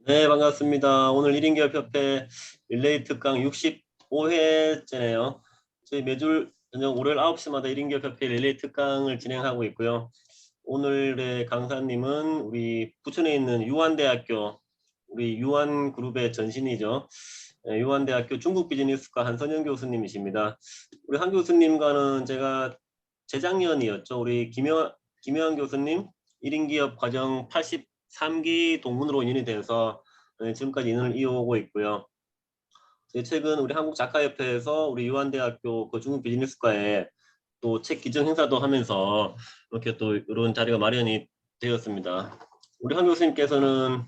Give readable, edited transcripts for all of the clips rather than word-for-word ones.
네, 반갑습니다. 오늘 1인 기업협회 릴레이 특강 65회째네요. 저희 매주 저녁 월요일 9시마다 1인 기업협회 릴레이 특강을 진행하고 있고요. 오늘의 강사님은 우리 부천에 있는 유한대학교, 우리 유한그룹의 전신이죠. 유한대학교 중국비즈니스과 한선영 교수님이십니다. 우리 한 교수님과는 제가 재작년이었죠. 우리 김영환 교수님 1인 기업 과정 83기 동문으로 인연이 돼서 지금까지 인연을 이어오고 있고요. 최근 우리 한국작가협회에서 우리 유한대학교 그 중국비즈니스과에 또 책 기증 행사도 하면서 이렇게 또 이런 자리가 마련이 되었습니다. 우리 한 교수님께서는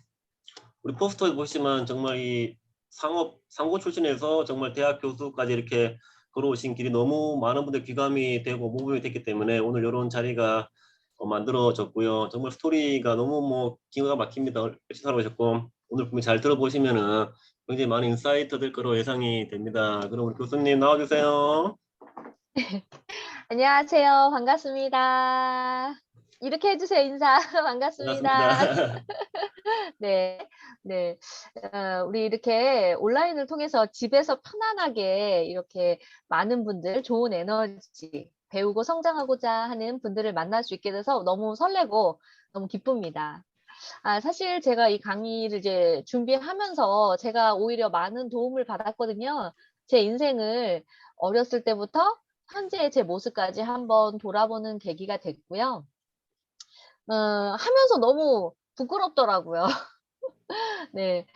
우리 포스터에 보시면 정말 이 상고 출신에서 정말 대학 교수까지 이렇게 걸어오신 길이 너무 많은 분들 귀감이 되고 모범이 됐기 때문에 오늘 이런 자리가 만들어졌고요. 정말 스토리가 너무 기가 막힙니다. 열심히 살아오셨고 오늘 분명히 잘 들어보시면은 굉장히 많은 인사이트 될 거로 예상이 됩니다. 그럼 우리 교수님 나와주세요. 안녕하세요. 반갑습니다. 이렇게 해주세요, 인사. 반갑습니다. 반갑습니다. 네, 네. 우리 이렇게 온라인을 통해서 집에서 편안하게 이렇게 많은 분들, 좋은 에너지, 배우고 성장하고자 하는 분들을 만날 수 있게 돼서 너무 설레고 너무 기쁩니다. 사실 제가 이 강의를 이제 준비하면서 제가 오히려 많은 도움을 받았거든요. 제 인생을 어렸을 때부터 현재의 제 모습까지 한번 돌아보는 계기가 됐고요. 하면서 너무 부끄럽더라고요. 네.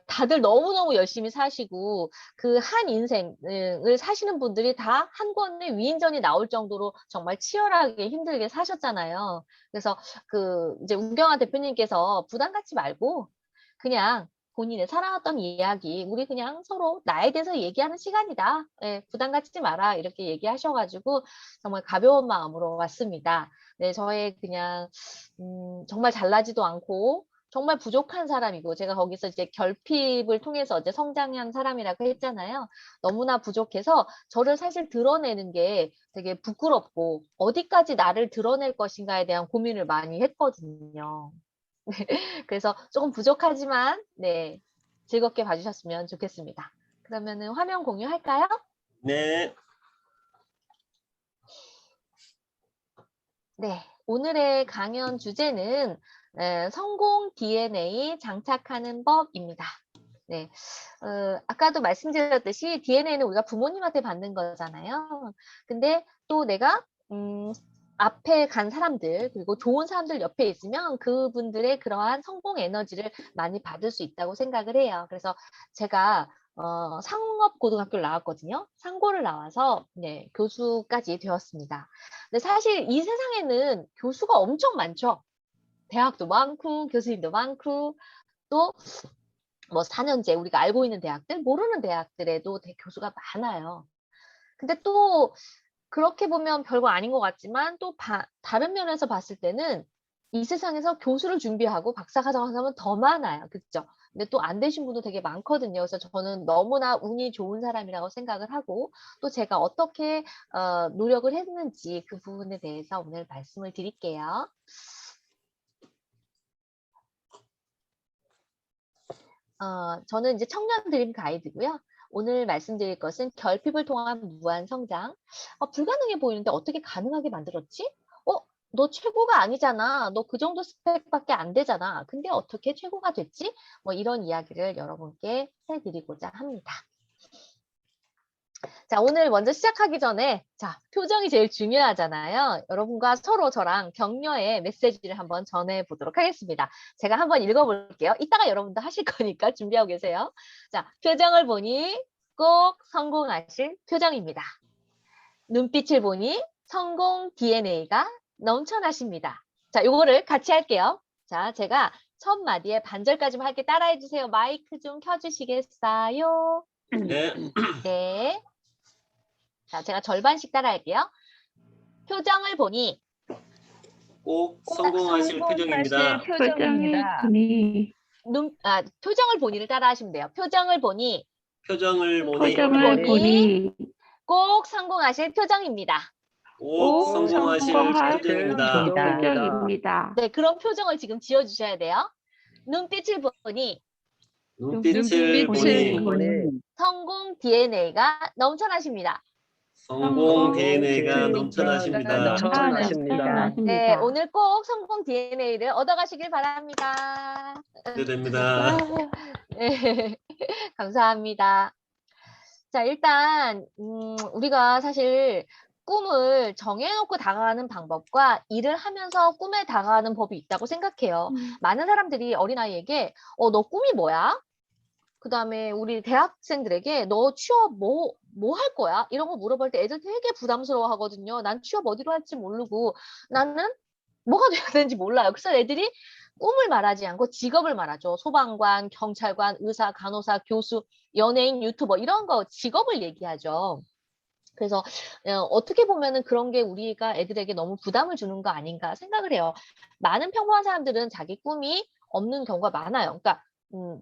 다들 너무너무 열심히 사시고 그 한 인생을 사시는 분들이 다 한 권의 위인전이 나올 정도로 정말 치열하게 힘들게 사셨잖아요. 그래서 이제 우경아 대표님께서 부담 갖지 말고 그냥 본인의 살아왔던 이야기, 우리 그냥 서로 나에 대해서 얘기하는 시간이다. 예, 부담 갖지 마라. 이렇게 얘기하셔 가지고 정말 가벼운 마음으로 왔습니다. 네, 저의 그냥 정말 잘나지도 않고 정말 부족한 사람이고 제가 거기서 이제 결핍을 통해서 이제 성장한 사람이라고 했잖아요. 너무나 부족해서 저를 사실 드러내는 게 되게 부끄럽고 어디까지 나를 드러낼 것인가에 대한 고민을 많이 했거든요. 그래서 조금 부족하지만 네, 즐겁게 봐주셨으면 좋겠습니다. 그러면은 화면 공유할까요? 네. 네, 오늘의 강연 주제는 성공 DNA 장착하는 법입니다. 네, 아까도 말씀드렸듯이 DNA는 우리가 부모님한테 받는 거잖아요. 근데 또 내가 앞에 간 사람들 그리고 좋은 사람들 옆에 있으면 그분들의 그러한 성공 에너지를 많이 받을 수 있다고 생각을 해요. 그래서 제가 상업고등학교를 나왔거든요. 상고를 나와서 네, 교수까지 되었습니다. 근데 사실 이 세상에는 교수가 엄청 많죠. 대학도 많고 교수님도 많고 또 뭐 4년제 우리가 알고 있는 대학들, 모르는 대학들에도 교수가 많아요. 근데 또 그렇게 보면 별거 아닌 것 같지만 또 다른 면에서 봤을 때는 이 세상에서 교수를 준비하고 박사과정 한 사람은 더 많아요. 그죠? 근데 또 안 되신 분도 되게 많거든요. 그래서 저는 너무나 운이 좋은 사람이라고 생각을 하고 또 제가 어떻게 노력을 했는지 그 부분에 대해서 오늘 말씀을 드릴게요. 저는 이제 청년 드림 가이드고요. 오늘 말씀드릴 것은 결핍을 통한 무한 성장. 불가능해 보이는데 어떻게 가능하게 만들었지? 너 최고가 아니잖아. 너 그 정도 스펙밖에 안 되잖아. 근데 어떻게 최고가 됐지? 뭐 이런 이야기를 여러분께 해드리고자 합니다. 자, 오늘 먼저 시작하기 전에 자, 표정이 제일 중요하잖아요. 여러분과 서로 저랑 격려의 메시지를 한번 전해 보도록 하겠습니다. 제가 한번 읽어 볼게요. 이따가 여러분도 하실 거니까 준비하고 계세요. 자, 표정을 보니 꼭 성공하실 표정입니다. 눈빛을 보니 성공 DNA가 넘쳐나십니다. 자, 요거를 같이 할게요. 자, 제가 첫 마디에 반절까지만 할게 따라해 주세요. 마이크 좀 켜주시겠어요? 네. 네. 자, 제가 절반씩 따라할게요. 표정을 보니 꼭 꼭 성공하실 성공하실 표정입니다. 표정입니다. 표정을 보니를 따라하시면 돼요. 표정을 보니 표정을 보니 표정을 보니 꼭 성공하실 표정입니다. 꼭 꼭 성공하실 성공할 표정입니다. 표정입니다. 네, 그런 표정을 지금 지어주셔야 돼요. 눈빛을 보니 눈빛을 보니 성공 DNA가 넘쳐나십니다. 성공 DNA가 DNA가 넘쳐나십니다. 네, 오늘 꼭 성공 DNA를 얻어가시길 바랍니다. 기대됩니다. 네, 감사합니다. 자, 일단 우리가 사실 꿈을 정해놓고 다가가는 방법과 일을 하면서 꿈에 다가가는 법이 있다고 생각해요. 많은 사람들이 어린아이에게 너 꿈이 뭐야? 그 다음에 우리 대학생들에게 너 취업 뭐 할 거야? 이런 거 물어볼 때 애들 되게 부담스러워 하거든요. 난 취업 어디로 할지 모르고 나는 뭐가 돼야 되는지 몰라요. 그래서 애들이 꿈을 말하지 않고 직업을 말하죠. 소방관, 경찰관, 의사, 간호사, 교수, 연예인, 유튜버 이런 거 직업을 얘기하죠. 그래서 어떻게 보면은 그런 게 우리가 애들에게 너무 부담을 주는 거 아닌가 생각을 해요. 많은 평범한 사람들은 자기 꿈이 없는 경우가 많아요. 그러니까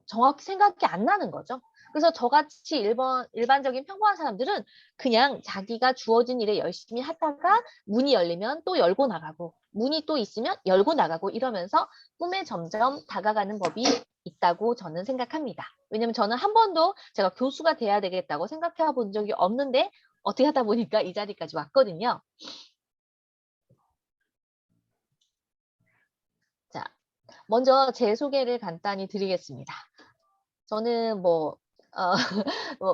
정확히 생각이 안 나는 거죠. 그래서 저같이 일반적인 평범한 사람들은 그냥 자기가 주어진 일에 열심히 하다가 문이 열리면 또 열고 나가고 문이 또 있으면 열고 나가고 이러면서 꿈에 점점 다가가는 법이 있다고 저는 생각합니다. 왜냐면 저는 한 번도 제가 교수가 돼야 되겠다고 생각해 본 적이 없는데 어떻게 하다 보니까 이 자리까지 왔거든요. 자, 먼저 제 소개를 간단히 드리겠습니다. 저는 뭐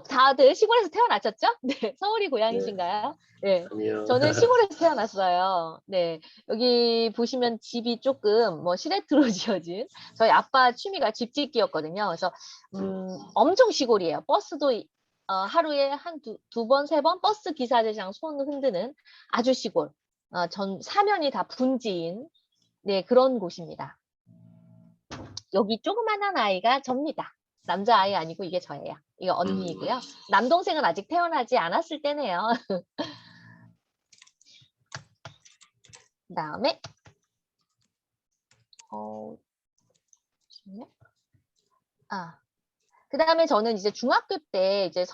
다들 시골에서 태어나셨죠? 네, 서울이 고향이신가요? 네, 아니요. 저는 시골에서 태어났어요. 네, 여기 보시면 집이 조금 뭐 시래트로 지어진 저희 아빠 취미가 집 짓기였거든요. 그래서 엄청 시골이에요. 버스도 하루에 한 두 번, 세 번 버스 기사들이랑 손 흔드는 아주 시골. 전 사면이 다 분지인 네, 그런 곳입니다. 여기 조그만한 아이가 접니다. 남자아이 아니고 이게 저예요. 이거 언니이고요. 남동생은 아직 태어나지 않았을 때네요. 그 다음에 그 다음에 저는 이제 중학교 때 이제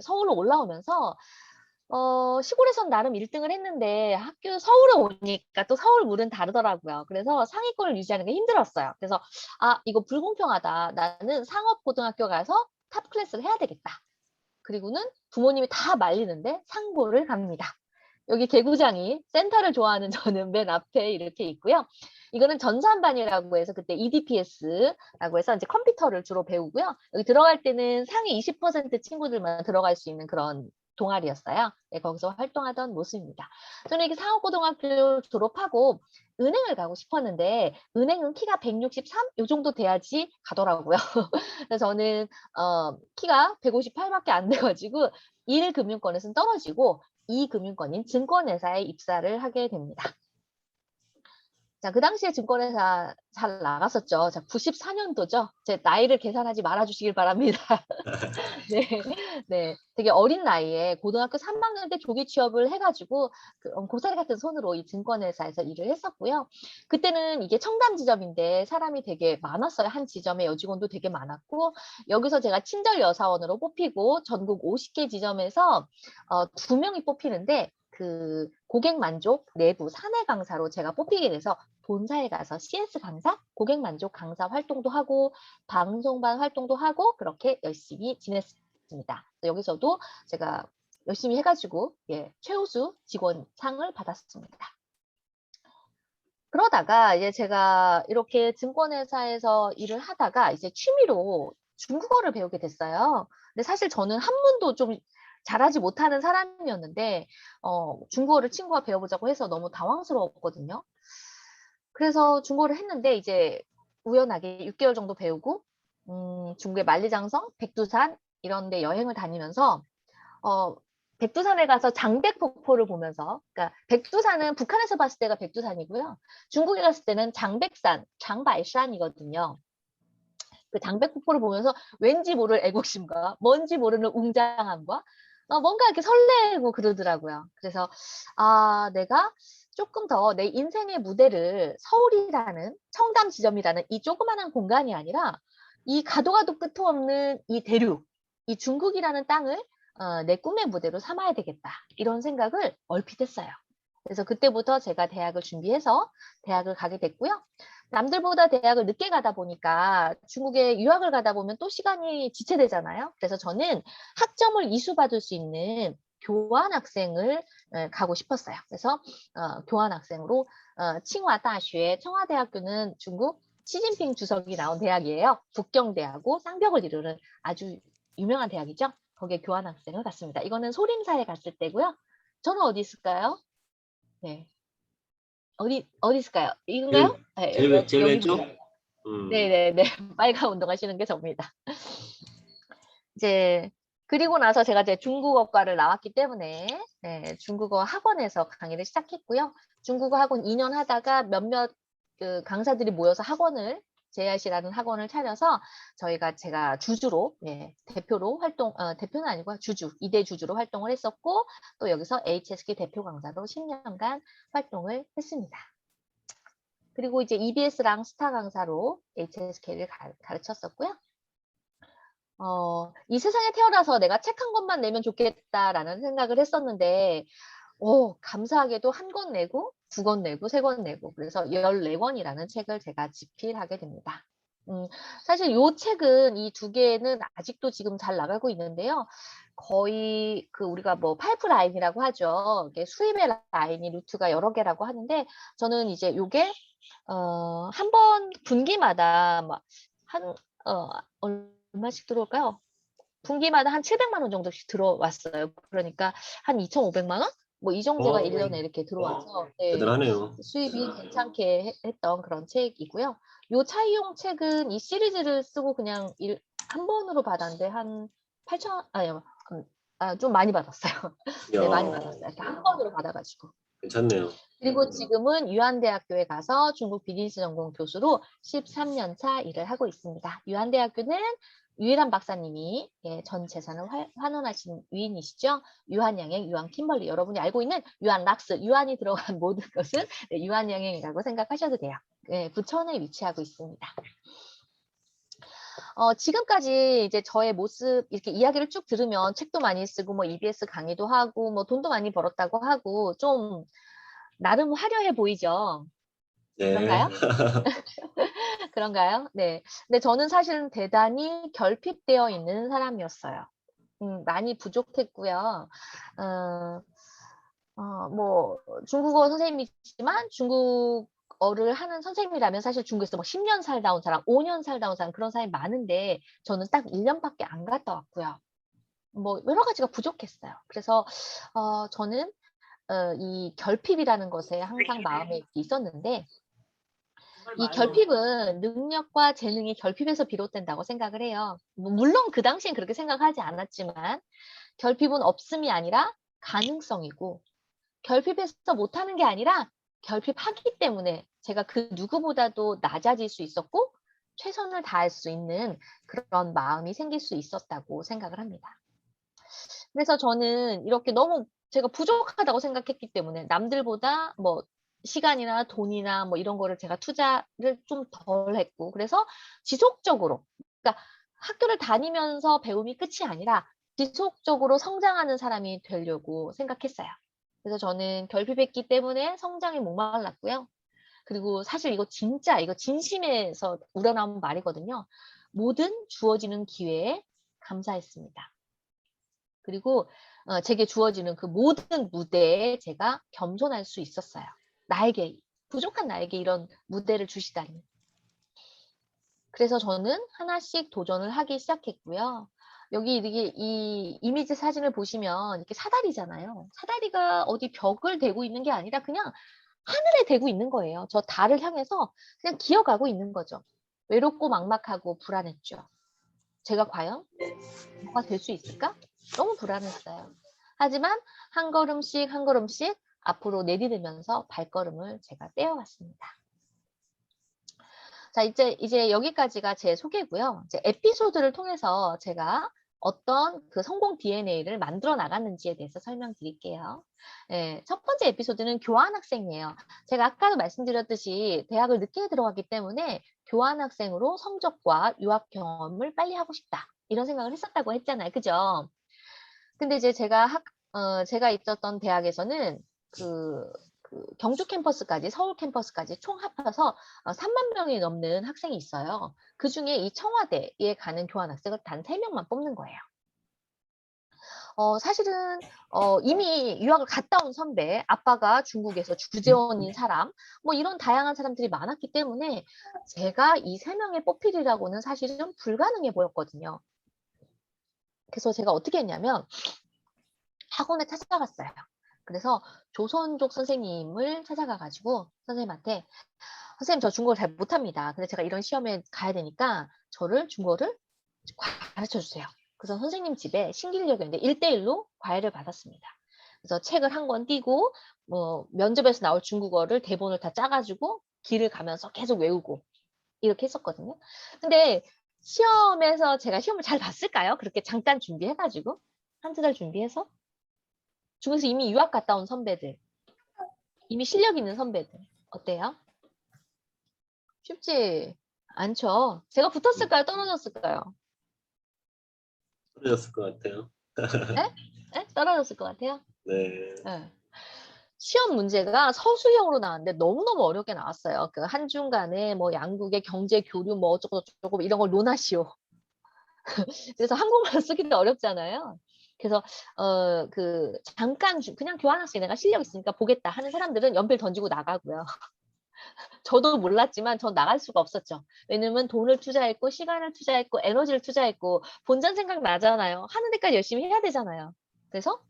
서울로 올라오면서 시골에선 나름 1등을 했는데 학교 서울에 오니까 또 서울 물은 다르더라고요. 그래서 상위권을 유지하는 게 힘들었어요. 그래서 이거 불공평하다. 나는 상업고등학교 가서 탑 클래스를 해야 되겠다. 그리고는 부모님이 다 말리는데 상고를 갑니다. 여기 개구장이 센터를 좋아하는 저는 맨 앞에 이렇게 있고요. 이거는 전산반이라고 해서 그때 EDPS라고 해서 이제 컴퓨터를 주로 배우고요. 여기 들어갈 때는 상위 20% 친구들만 들어갈 수 있는 그런 동아리였어요. 네, 거기서 활동하던 모습입니다. 저는 이렇게 상업고등학교 졸업하고 은행을 가고 싶었는데 은행은 키가 163? 이 정도 돼야지 가더라고요. 그래서 저는 키가 158밖에 안 돼가지고 1금융권에서는 떨어지고 2금융권인 증권회사에 입사를 하게 됩니다. 자, 그 당시에 증권회사 잘 나갔었죠. 자, 94년도죠. 제 나이를 계산하지 말아주시길 바랍니다. 네, 네, 되게 어린 나이에 고등학교 3학년 때 조기 취업을 해가지고 고사리 같은 손으로 이 증권회사에서 일을 했었고요. 그때는 이게 청담 지점인데 사람이 되게 많았어요. 한 지점에 여직원도 되게 많았고 여기서 제가 친절 여사원으로 뽑히고 전국 50개 지점에서 2명이 뽑히는데 그 고객 만족 내부 사내 강사로 제가 뽑히게 돼서 본사에 가서 CS 강사, 고객 만족 강사 활동도 하고 방송반 활동도 하고 그렇게 열심히 지냈습니다. 여기서도 제가 열심히 해가지고 최우수 직원상을 받았습니다. 그러다가 이제 제가 이렇게 증권회사에서 일을 하다가 이제 취미로 중국어를 배우게 됐어요. 근데 사실 저는 한문도 좀 잘하지 못하는 사람이었는데 중국어를 친구가 배워보자고 해서 너무 당황스러웠거든요. 그래서 중국어를 했는데 이제 우연하게 6개월 정도 배우고 중국의 만리장성, 백두산 이런 데 여행을 다니면서 백두산에 가서 장백폭포를 보면서 그러니까 백두산은 북한에서 봤을 때가 백두산이고요. 중국에 갔을 때는 장백산, 장바이산이거든요. 그 장백폭포를 보면서 왠지 모를 애국심과 뭔지 모르는 웅장함과 뭔가 이렇게 설레고 그러더라고요. 그래서 내가 조금 더 내 인생의 무대를 서울이라는 청담 지점이라는 이 조그마한 공간이 아니라 이 가도 끝도 없는 이 대륙, 이 중국이라는 땅을 내 꿈의 무대로 삼아야 되겠다. 이런 생각을 얼핏 했어요. 그래서 그때부터 제가 대학을 준비해서 대학을 가게 됐고요. 남들보다 대학을 늦게 가다 보니까 중국에 유학을 가다 보면 또 시간이 지체되잖아요. 그래서 저는 학점을 이수받을 수 있는 교환학생을 가고 싶었어요. 그래서 교환학생으로 칭화大学, 청와대학교는 중국 시진핑 주석이 나온 대학이에요. 북경대하고 쌍벽을 이루는 아주 유명한 대학이죠. 거기에 교환학생을 갔습니다. 이거는 소림사에 갔을 때고요. 저는 어디 있을까요? 네. 어디 있을까요? 이건가요? 네, 제일 왼쪽? 여기입니다. 네네네. 빨간 운동하시는 게 접니다. 이제 그리고 나서 제가 이제 중국어과를 나왔기 때문에 중국어 학원에서 강의를 시작했고요. 중국어 학원 2년 하다가 몇몇 그 강사들이 모여서 학원을 JIC라는 학원을 차려서 제가 주주로 대표로 대표는 아니고 주주 2대 주주로 활동을 했었고 또 여기서 HSK 대표 강사로 10년간 활동을 했습니다. 그리고 이제 EBS랑 스타 강사로 HSK를 가르쳤었고요. 이 세상에 태어나서 내가 책 한 권만 내면 좋겠다라는 생각을 했었는데, 감사하게도 한 권 내고, 2권 내고, 3권 내고, 그래서 14권이라는 책을 제가 집필하게 됩니다. 사실 이 책은 이 2개는 아직도 지금 잘 나가고 있는데요. 거의 우리가 뭐 파이프라인이라고 하죠. 이게 수입의 라인이 루트가 여러 개라고 하는데, 저는 이제 요게, 한 번 분기마다 얼마씩 들어올까요? 분기마다 한 700만 원 정도씩 들어왔어요. 그러니까 한 2,500만 원? 뭐 이 정도가 1년에 이렇게 들어와서 대단하네요. 수입이 괜찮게 했던 그런 책이고요. 요 차이용 책은 이 시리즈를 쓰고 그냥 한 번으로 받았는데 한 8천, 좀 많이 받았어요. 네, 많이 받았어요. 이렇게 한 번으로 받아가지고. 괜찮네요. 그리고 지금은 유한대학교에 가서 중국 비즈니스 전공 교수로 13년 차 일을 하고 있습니다. 유한대학교는 유일한 박사님이 전 재산을 환원하신 위인이시죠. 유한양행, 유한킴벌리, 여러분이 알고 있는 유한락스, 유한이 들어간 모든 것은 유한양행이라고 생각하셔도 돼요. 부천에 위치하고 있습니다. 지금까지 이제 저의 모습 이렇게 이야기를 쭉 들으면 책도 많이 쓰고 뭐 EBS 강의도 하고 뭐 돈도 많이 벌었다고 하고 좀 나름 화려해 보이죠? 네. 그런가요? 그런가요? 네. 근데 저는 사실은 대단히 결핍되어 있는 사람이었어요. 많이 부족했고요. 뭐 중국어 선생님이지만 중국어를 하는 선생님이라면 사실 중국에서 뭐 10년 살다 온 사람, 5년 살다 온 사람 그런 사람이 많은데 저는 딱 1년밖에 안 갔다 왔고요. 뭐 여러 가지가 부족했어요. 그래서 저는 이 결핍이라는 것에 항상 마음에 있었는데 이 결핍은 능력과 재능이 결핍에서 비롯된다고 생각을 해요. 물론 그 당시엔 그렇게 생각하지 않았지만 결핍은 없음이 아니라 가능성이고 결핍해서 못하는 게 아니라 결핍하기 때문에 제가 그 누구보다도 낮아질 수 있었고 최선을 다할 수 있는 그런 마음이 생길 수 있었다고 생각을 합니다. 그래서 저는 이렇게 너무 제가 부족하다고 생각했기 때문에 남들보다 뭐 시간이나 돈이나 뭐 이런 거를 제가 투자를 좀 덜 했고 그래서 지속적으로 그러니까 학교를 다니면서 배움이 끝이 아니라 지속적으로 성장하는 사람이 되려고 생각했어요. 그래서 저는 결핍했기 때문에 성장에 목말랐고요. 그리고 사실 이거 진짜 이거 진심에서 우러나온 말이거든요. 모든 주어지는 기회에 감사했습니다. 그리고 제게 주어지는 그 모든 무대에 제가 겸손할 수 있었어요. 나에게 부족한 나에게 이런 무대를 주시다니. 그래서 저는 하나씩 도전을 하기 시작했고요. 여기 이렇게 이 이미지 사진을 보시면 이렇게 사다리잖아요. 사다리가 어디 벽을 대고 있는 게 아니라 그냥 하늘에 대고 있는 거예요. 저 달을 향해서 그냥 기어가고 있는 거죠. 외롭고 막막하고 불안했죠. 제가 과연 뭐가 될 수 있을까? 너무 불안했어요. 하지만 한 걸음씩 한 걸음씩 앞으로 내디디면서 발걸음을 제가 떼어갔습니다. 자, 이제 여기까지가 제 소개고요. 이제 에피소드를 통해서 제가 어떤 그 성공 DNA를 만들어 나갔는지에 대해서 설명드릴게요. 첫 번째 에피소드는 교환학생이에요. 제가 아까도 말씀드렸듯이 대학을 늦게 들어갔기 때문에 교환학생으로 성적과 유학 경험을 빨리 하고 싶다. 이런 생각을 했었다고 했잖아요. 그죠? 근데 이제 제가 있었던 대학에서는 그 그 경주 캠퍼스까지, 서울 캠퍼스까지 총 합해서 3만 명이 넘는 학생이 있어요. 그 중에 이 청와대에 가는 교환학생을 단 3명만 뽑는 거예요. 사실은 이미 유학을 갔다 온 선배, 아빠가 중국에서 주재원인 사람, 뭐 이런 다양한 사람들이 많았기 때문에 제가 이 3명의 뽑히리라고는 사실은 불가능해 보였거든요. 그래서 제가 어떻게 했냐면 학원에 찾아갔어요. 그래서 조선족 선생님을 찾아가가지고 선생님한테 선생님 저 중국어를 잘 못합니다. 근데 제가 이런 시험에 가야 되니까 저를 중국어를 가르쳐 주세요. 그래서 선생님 집에 신길역이었는데 1대1로 과외를 받았습니다. 그래서 책을 한 권 띄고 뭐 면접에서 나올 중국어를 대본을 다 짜가지고 길을 가면서 계속 외우고 이렇게 했었거든요. 근데 시험에서 제가 시험을 잘 봤을까요? 그렇게 잠깐 준비해가지고 한두 달 준비해서 중국에서 이미 유학 갔다 온 선배들, 이미 실력 있는 선배들 어때요? 쉽지 않죠. 제가 붙었을까요? 떨어졌을까요? 떨어졌을 것 같아요. 네? 네? 떨어졌을 것 같아요? 네. 네. 시험 문제가 서술형으로 나왔는데 너무너무 어렵게 나왔어요. 그 한중간에 뭐 양국의 경제 교류 뭐 어쩌고 저쩌고 이런 걸 논하시오. 그래서 한국말로 쓰기도 어렵잖아요. 그래서 그 잠깐 그냥 교환학생 내가 실력 있으니까 보겠다 하는 사람들은 연필 던지고 나가고요. 저도 몰랐지만 전 나갈 수가 없었죠. 왜냐면 돈을 투자했고 시간을 투자했고 에너지를 투자했고 본전 생각 나잖아요. 하는 데까지 열심히 해야 되잖아요. 그래서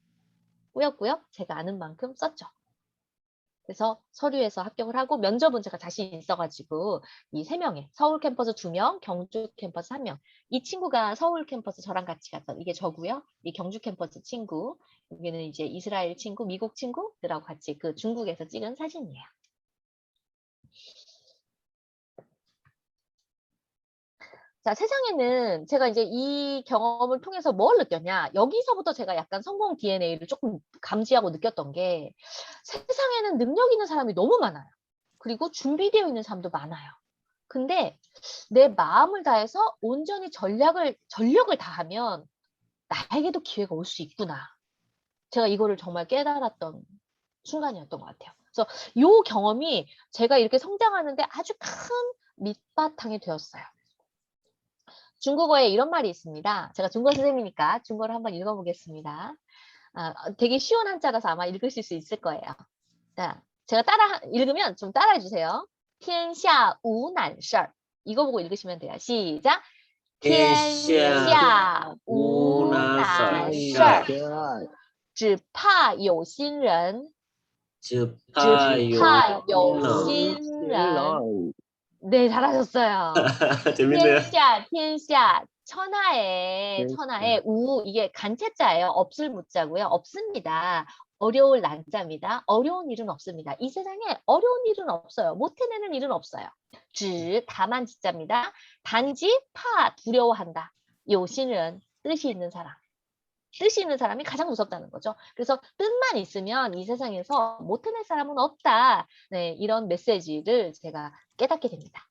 꾸역꾸역 제가 아는 만큼 썼죠. 그래서 서류에서 합격을 하고 면접은 제가 자신 있어가지고 이 3명에 서울 캠퍼스 2명, 경주 캠퍼스 1명. 이 친구가 서울 캠퍼스 저랑 같이 갔던 이게 저고요. 이 경주 캠퍼스 친구, 여기는 이제 이스라엘 친구, 미국 친구들하고 같이 그 중국에서 찍은 사진이에요. 자, 세상에는 제가 이제 이 경험을 통해서 뭘 느꼈냐? 여기서부터 제가 약간 성공 DNA를 조금 감지하고 느꼈던 게 세상에는 능력 있는 사람이 너무 많아요. 그리고 준비되어 있는 사람도 많아요. 근데 내 마음을 다해서 온전히 전력을 다하면 나에게도 기회가 올 수 있구나. 제가 이거를 정말 깨달았던 순간이었던 것 같아요. 그래서 이 경험이 제가 이렇게 성장하는데 아주 큰 밑바탕이 되었어요. 중국어에 이런 말이 있습니다. 제가 중국어 선생님이니까 중국어를 한번 읽어보겠습니다. 되게 쉬운 한자라서 아마 읽으실 수 있을 거예요. 자, 제가 읽으면 좀 따라해 주세요. 天下无难事儿. 이거 보고 읽으시면 돼요. 시작. 天下无难事儿,只怕有心人. 只只怕怕有有心人. 네, 잘하셨어요. 재밌네요.天下천하에 이게 간체자예요. 없을 무자고요. 없습니다. 어려울 난자입니다. 어려운 일은 없습니다. 이 세상에 어려운 일은 없어요. 못 해내는 일은 없어요. 다만 지자입니다. 단지 두려워한다. 요신은 뜻이 있는 사람. 뜻이 있는 사람이 가장 무섭다는 거죠. 그래서 뜻만 있으면 이 세상에서 못 해낼 사람은 없다. 네, 이런 메시지를 제가 깨닫게 됩니다.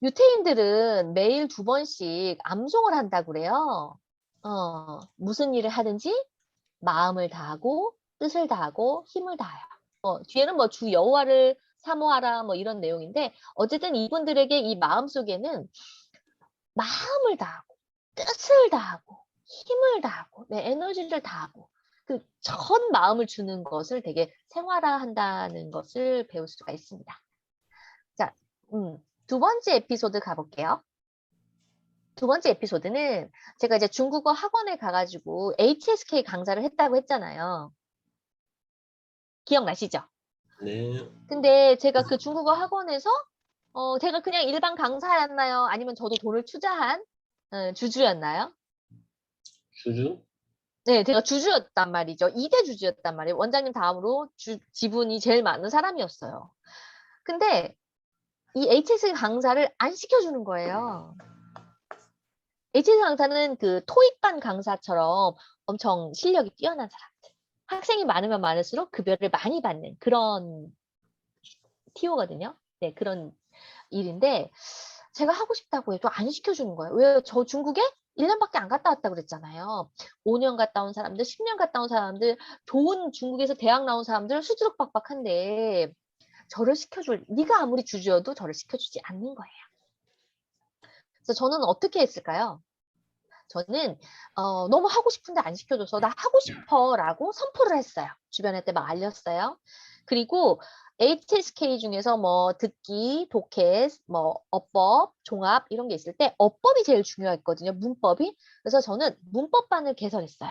유태인들은 매일 2번씩 암송을 한다고 그래요. 무슨 일을 하든지 마음을 다하고 뜻을 다하고 힘을 다해요. 뒤에는 뭐 주 여호와를 사모하라 뭐 이런 내용인데 어쨌든 이분들에게 이 마음 속에는 마음을 다하고 뜻을 다하고 힘을 다하고 내 에너지를 다하고 그 전 마음을 주는 것을 되게 생활화한다는 것을 배울 수가 있습니다. 자, 2번째 에피소드 가볼게요. 2번째 에피소드는 제가 이제 중국어 학원에 가가지고 HSK 강사를 했다고 했잖아요. 기억나시죠? 네. 근데 제가 그 중국어 학원에서 제가 그냥 일반 강사였나요? 아니면 저도 돈을 투자한 주주였나요? 주주? 네, 제가 주주였단 말이죠. 2대 주주였단 말이에요. 원장님 다음으로 지분이 제일 많은 사람이었어요. 근데 이 HSK 강사를 안 시켜주는 거예요. HSK 강사는 그 토익반 강사처럼 엄청 실력이 뛰어난 사람들. 학생이 많으면 많을수록 급여를 많이 받는 그런 티오거든요. 네, 그런 일인데 제가 하고 싶다고 해도 안 시켜주는 거예요. 왜요? 저 중국에 1년밖에 안 갔다 왔다 그랬잖아요. 5년 갔다 온 사람들, 10년 갔다 온 사람들, 좋은 중국에서 대학 나온 사람들 수두룩 빡빡한데 저를 시켜줄, 네가 아무리 주주여도 저를 시켜주지 않는 거예요. 그래서 저는 어떻게 했을까요? 저는 너무 하고 싶은데 안 시켜줘서 나 하고 싶어라고 선포를 했어요. 주변한테 막 알렸어요. 그리고 HSK 중에서 뭐 듣기, 독해, 뭐 어법, 종합 이런 게 있을 때 어법이 제일 중요했거든요. 문법이. 그래서 저는 문법반을 개설했어요.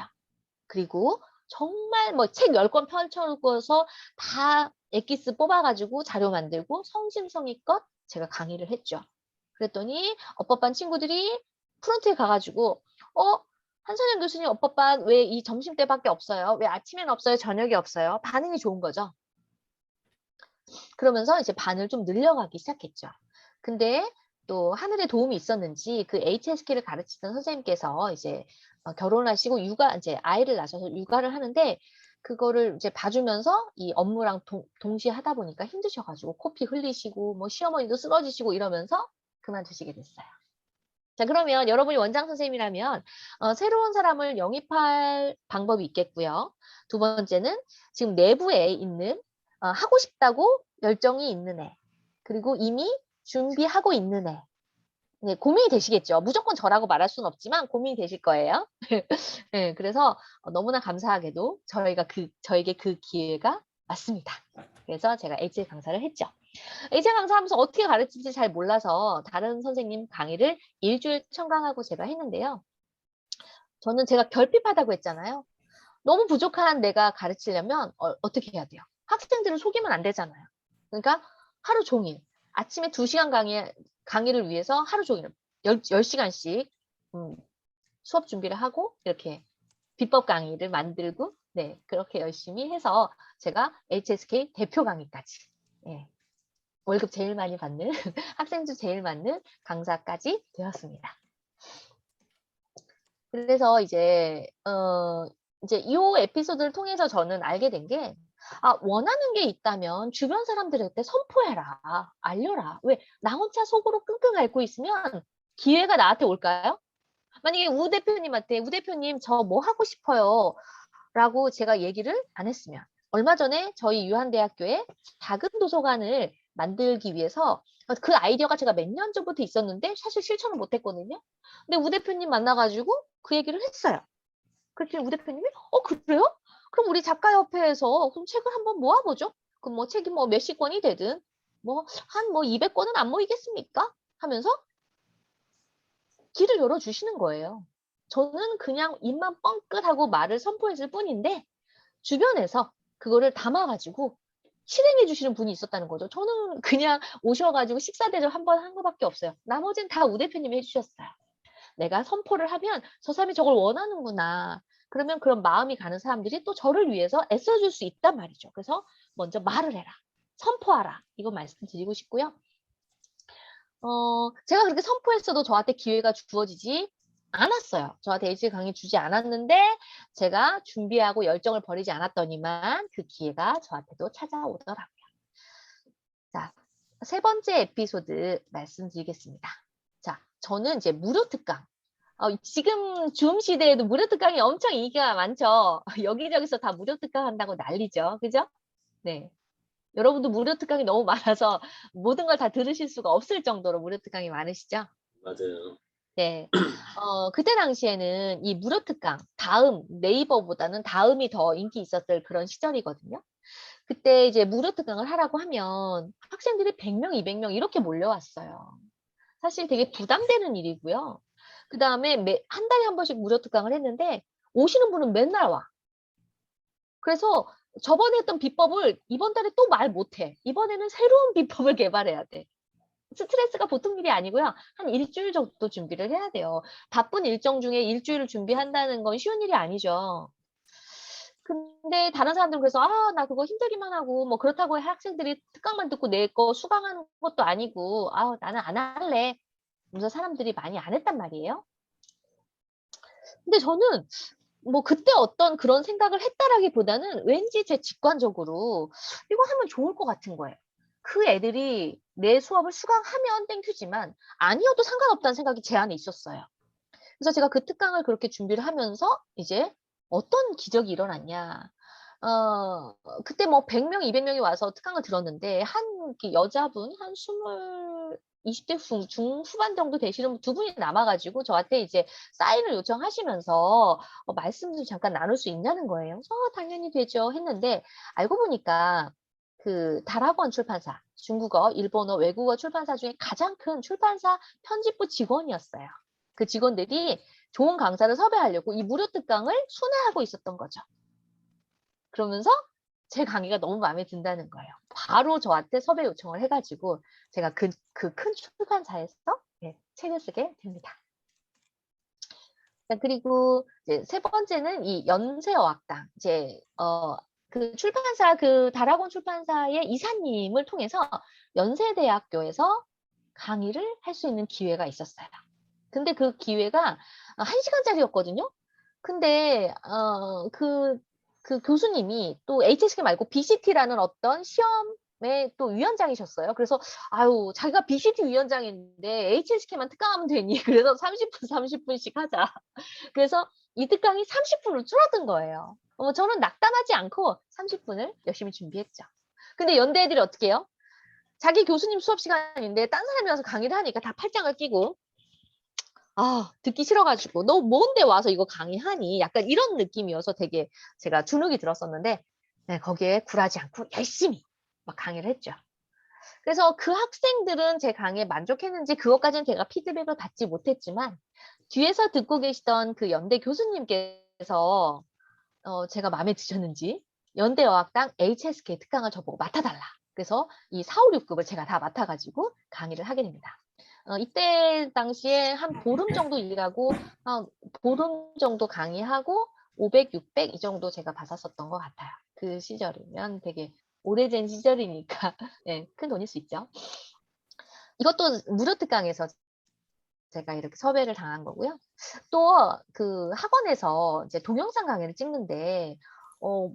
그리고 정말 뭐 책 10권 펼쳐놓고서 다 엑기스 뽑아가지고 자료 만들고 성심성의껏 제가 강의를 했죠. 그랬더니 어법반 친구들이 프론트에 가가지고 한선영 교수님 어법반 왜 이 점심때밖에 없어요? 왜 아침에는 없어요? 저녁에 없어요? 반응이 좋은 거죠. 그러면서 이제 반을 좀 늘려가기 시작했죠. 근데 또 하늘의 도움이 있었는지 그 HSK를 가르치던 선생님께서 이제 결혼하시고 이제 아이를 낳으셔서 육아를 하는데 그거를 이제 봐주면서 이 업무랑 동시에 하다 보니까 힘드셔가지고 코피 흘리시고 뭐 시어머니도 쓰러지시고 이러면서 그만두시게 됐어요. 자, 그러면 여러분이 원장 선생님이라면 새로운 사람을 영입할 방법이 있겠고요. 두 번째는 지금 내부에 있는 하고 싶다고 열정이 있는 애, 그리고 이미 준비하고 있는 애. 네, 고민이 되시겠죠. 무조건 저라고 말할 수는 없지만 고민이 되실 거예요. 네, 그래서 너무나 감사하게도 저에게 그 기회가 왔습니다. 그래서 제가 H 강사를 했죠. H 강사하면서 어떻게 가르칠지 잘 몰라서 다른 선생님 강의를 일주일 청강하고 제가 했는데요. 저는 제가 결핍하다고 했잖아요. 너무 부족한 내가 가르치려면 어떻게 해야 돼요? 학생들을 속이면 안 되잖아요. 그러니까 하루 종일 아침에 2시간 강의를 위해서 하루 종일 10시간씩 수업 준비를 하고 이렇게 비법 강의를 만들고 네, 그렇게 열심히 해서 제가 HSK 대표 강의까지 네, 월급 제일 많이 받는 학생들 제일 많은 강사까지 되었습니다. 그래서 이제 이 에피소드를 통해서 저는 알게 된 게 원하는 게 있다면 주변 사람들한테 선포해라. 알려라. 왜 나 혼자 속으로 끙끙 앓고 있으면 기회가 나한테 올까요? 만약에 우 대표님한테 우 대표님 저 뭐 하고 싶어요. 라고 제가 얘기를 안 했으면 얼마 전에 저희 유한대학교에 작은 도서관을 만들기 위해서 그 아이디어가 제가 몇 년 전부터 있었는데 사실 실천을 못 했거든요. 근데 우 대표님 만나가지고 그 얘기를 했어요. 그랬더니 우 대표님이 그래요? 그럼 우리 작가협회에서 그럼 책을 한번 모아보죠. 그럼 뭐 책이 뭐 몇십 권이 되든 뭐 한 200권은 안 모이겠습니까? 하면서 길을 열어주시는 거예요. 저는 그냥 입만 뻥끗하고 말을 선포했을 뿐인데 주변에서 그거를 담아가지고 실행해 주시는 분이 있었다는 거죠. 저는 그냥 오셔가지고 식사 대접 한 번 한 거밖에 없어요. 나머지는 다 우 대표님이 해주셨어요. 내가 선포를 하면 저 사람이 저걸 원하는구나. 그러면 그런 마음이 가는 사람들이 또 저를 위해서 애써줄 수 있단 말이죠. 그래서 먼저 말을 해라. 선포하라. 이거 말씀드리고 싶고요. 제가 그렇게 선포했어도 저한테 기회가 주어지지 않았어요. 저한테 H 강의 주지 않았는데 제가 준비하고 열정을 버리지 않았더니만 그 기회가 저한테도 찾아오더라고요. 자, 세 번째 에피소드 말씀드리겠습니다. 자, 저는 이제 무료 특강. 지금 줌 시대에도 무료 특강이 엄청 인기가 많죠. 여기저기서 다 무료 특강 한다고 난리죠. 그죠? 네. 여러분도 무료 특강이 너무 많아서 모든 걸 다 들으실 수가 없을 정도로 무료 특강이 많으시죠? 맞아요. 네. 그때 당시에는 이 무료 특강, 네이버보다는 다음이 더 인기 있었을 그런 시절이거든요. 그때 이제 무료 특강을 하라고 하면 학생들이 100명, 200명 이렇게 몰려왔어요. 사실 되게 부담되는 일이고요. 그 다음에 한 달에 한 번씩 무료 특강을 했는데 오시는 분은 맨날 와. 그래서 저번에 했던 비법을 이번 달에 또 말 못해. 이번에는 새로운 비법을 개발해야 돼. 스트레스가 보통 일이 아니고요. 한 일주일 정도 준비를 해야 돼요. 바쁜 일정 중에 일주일을 준비한다는 건 쉬운 일이 아니죠. 근데 다른 사람들은 그래서 나 그거 힘들기만 하고 뭐 그렇다고 학생들이 특강만 듣고 내 거 수강하는 것도 아니고 나는 안 할래. 그래서 사람들이 많이 안 했단 말이에요. 근데 저는 뭐 그때 어떤 그런 생각을 했다라기보다는 왠지 제 직관적으로 이거 하면 좋을 것 같은 거예요. 그 애들이 내 수업을 수강하면 땡큐지만 아니어도 상관없다는 생각이 제 안에 있었어요. 그래서 제가 그 특강을 그렇게 준비를 하면서 이제 어떤 기적이 일어났냐. 그때 뭐 100명, 200명이 와서 특강을 들었는데 한 이렇게 여자분 한 20대 중후반 정도 되시는 두 분이 남아가지고 저한테 이제 사인을 요청하시면서 말씀 좀 잠깐 나눌 수 있냐는 거예요. 그래서 당연히 되죠 했는데 알고 보니까 그 다락원 출판사, 중국어, 일본어, 외국어 출판사 중에 가장 큰 출판사 편집부 직원이었어요. 그 직원들이 좋은 강사를 섭외하려고 이 무료 특강을 순회하고 있었던 거죠. 그러면서 제 강의가 너무 마음에 든다는 거예요. 바로 저한테 섭외 요청을 해가지고 제가 그 큰 출판사에서 책을 쓰게 됩니다. 그리고 이제 세 번째는 이 연세어학당. 이제 그 출판사 그 다락원 출판사의 이사님을 통해서 연세대학교에서 강의를 할 수 있는 기회가 있었어요. 근데 그 기회가 1시간짜리였거든요. 근데 그 교수님이 또 HSK 말고 BCT라는 어떤 시험의 또 위원장이셨어요. 그래서 아유 자기가 BCT 위원장인데 HSK만 특강하면 되니 그래서 30분 30분씩 하자. 그래서 이 특강이 30분으로 줄어든 거예요. 저는 낙담하지 않고 30분을 열심히 준비했죠. 근데 연대 애들이 어떻게 해요? 자기 교수님 수업 시간인데 딴 사람이 와서 강의를 하니까 다 팔짱을 끼고 듣기 싫어가지고 너 뭔데 와서 이거 강의하니? 약간 이런 느낌이어서 되게 제가 주눅이 들었었는데 네, 거기에 굴하지 않고 열심히 막 강의를 했죠. 그래서 그 학생들은 제 강의에 만족했는지 그것까지는 제가 피드백을 받지 못했지만 뒤에서 듣고 계시던 그 연대 교수님께서 제가 마음에 드셨는지 연대어학당 HSK 특강을 저보고 맡아달라. 그래서 이 4, 5, 6급을 제가 다 맡아가지고 강의를 하게 됩니다. 이때 당시에 한 보름 정도 일하고 보름 정도 강의하고 500, 600 이 정도 제가 받았었던 것 같아요. 그 시절이면 되게 오래된 시절이니까 네, 큰 돈일 수 있죠. 이것도 무료 특강에서 제가 이렇게 섭외를 당한 거고요. 또 그 학원에서 이제 동영상 강의를 찍는데 뭐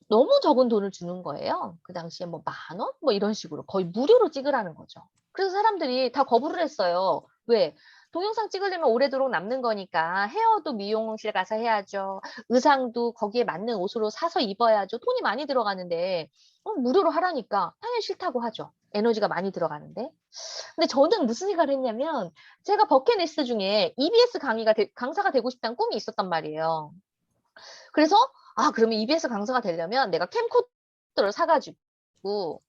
너무 적은 돈을 주는 거예요. 그 당시에 뭐 10,000원? 뭐 이런 식으로 거의 무료로 찍으라는 거죠. 그래서 사람들이 다 거부를 했어요. 왜? 동영상 찍으려면 오래도록 남는 거니까 헤어도 미용실 가서 해야죠. 의상도 거기에 맞는 옷으로 사서 입어야죠. 돈이 많이 들어가는데 무료로 하라니까 당연히 싫다고 하죠. 에너지가 많이 들어가는데. 근데 저는 무슨 생각을 했냐면 제가 버킷리스트 중에 EBS 강사가 되고 싶다는 꿈이 있었단 말이에요. 그래서 그러면 EBS 강사가 되려면 내가 캠코더를 사가지고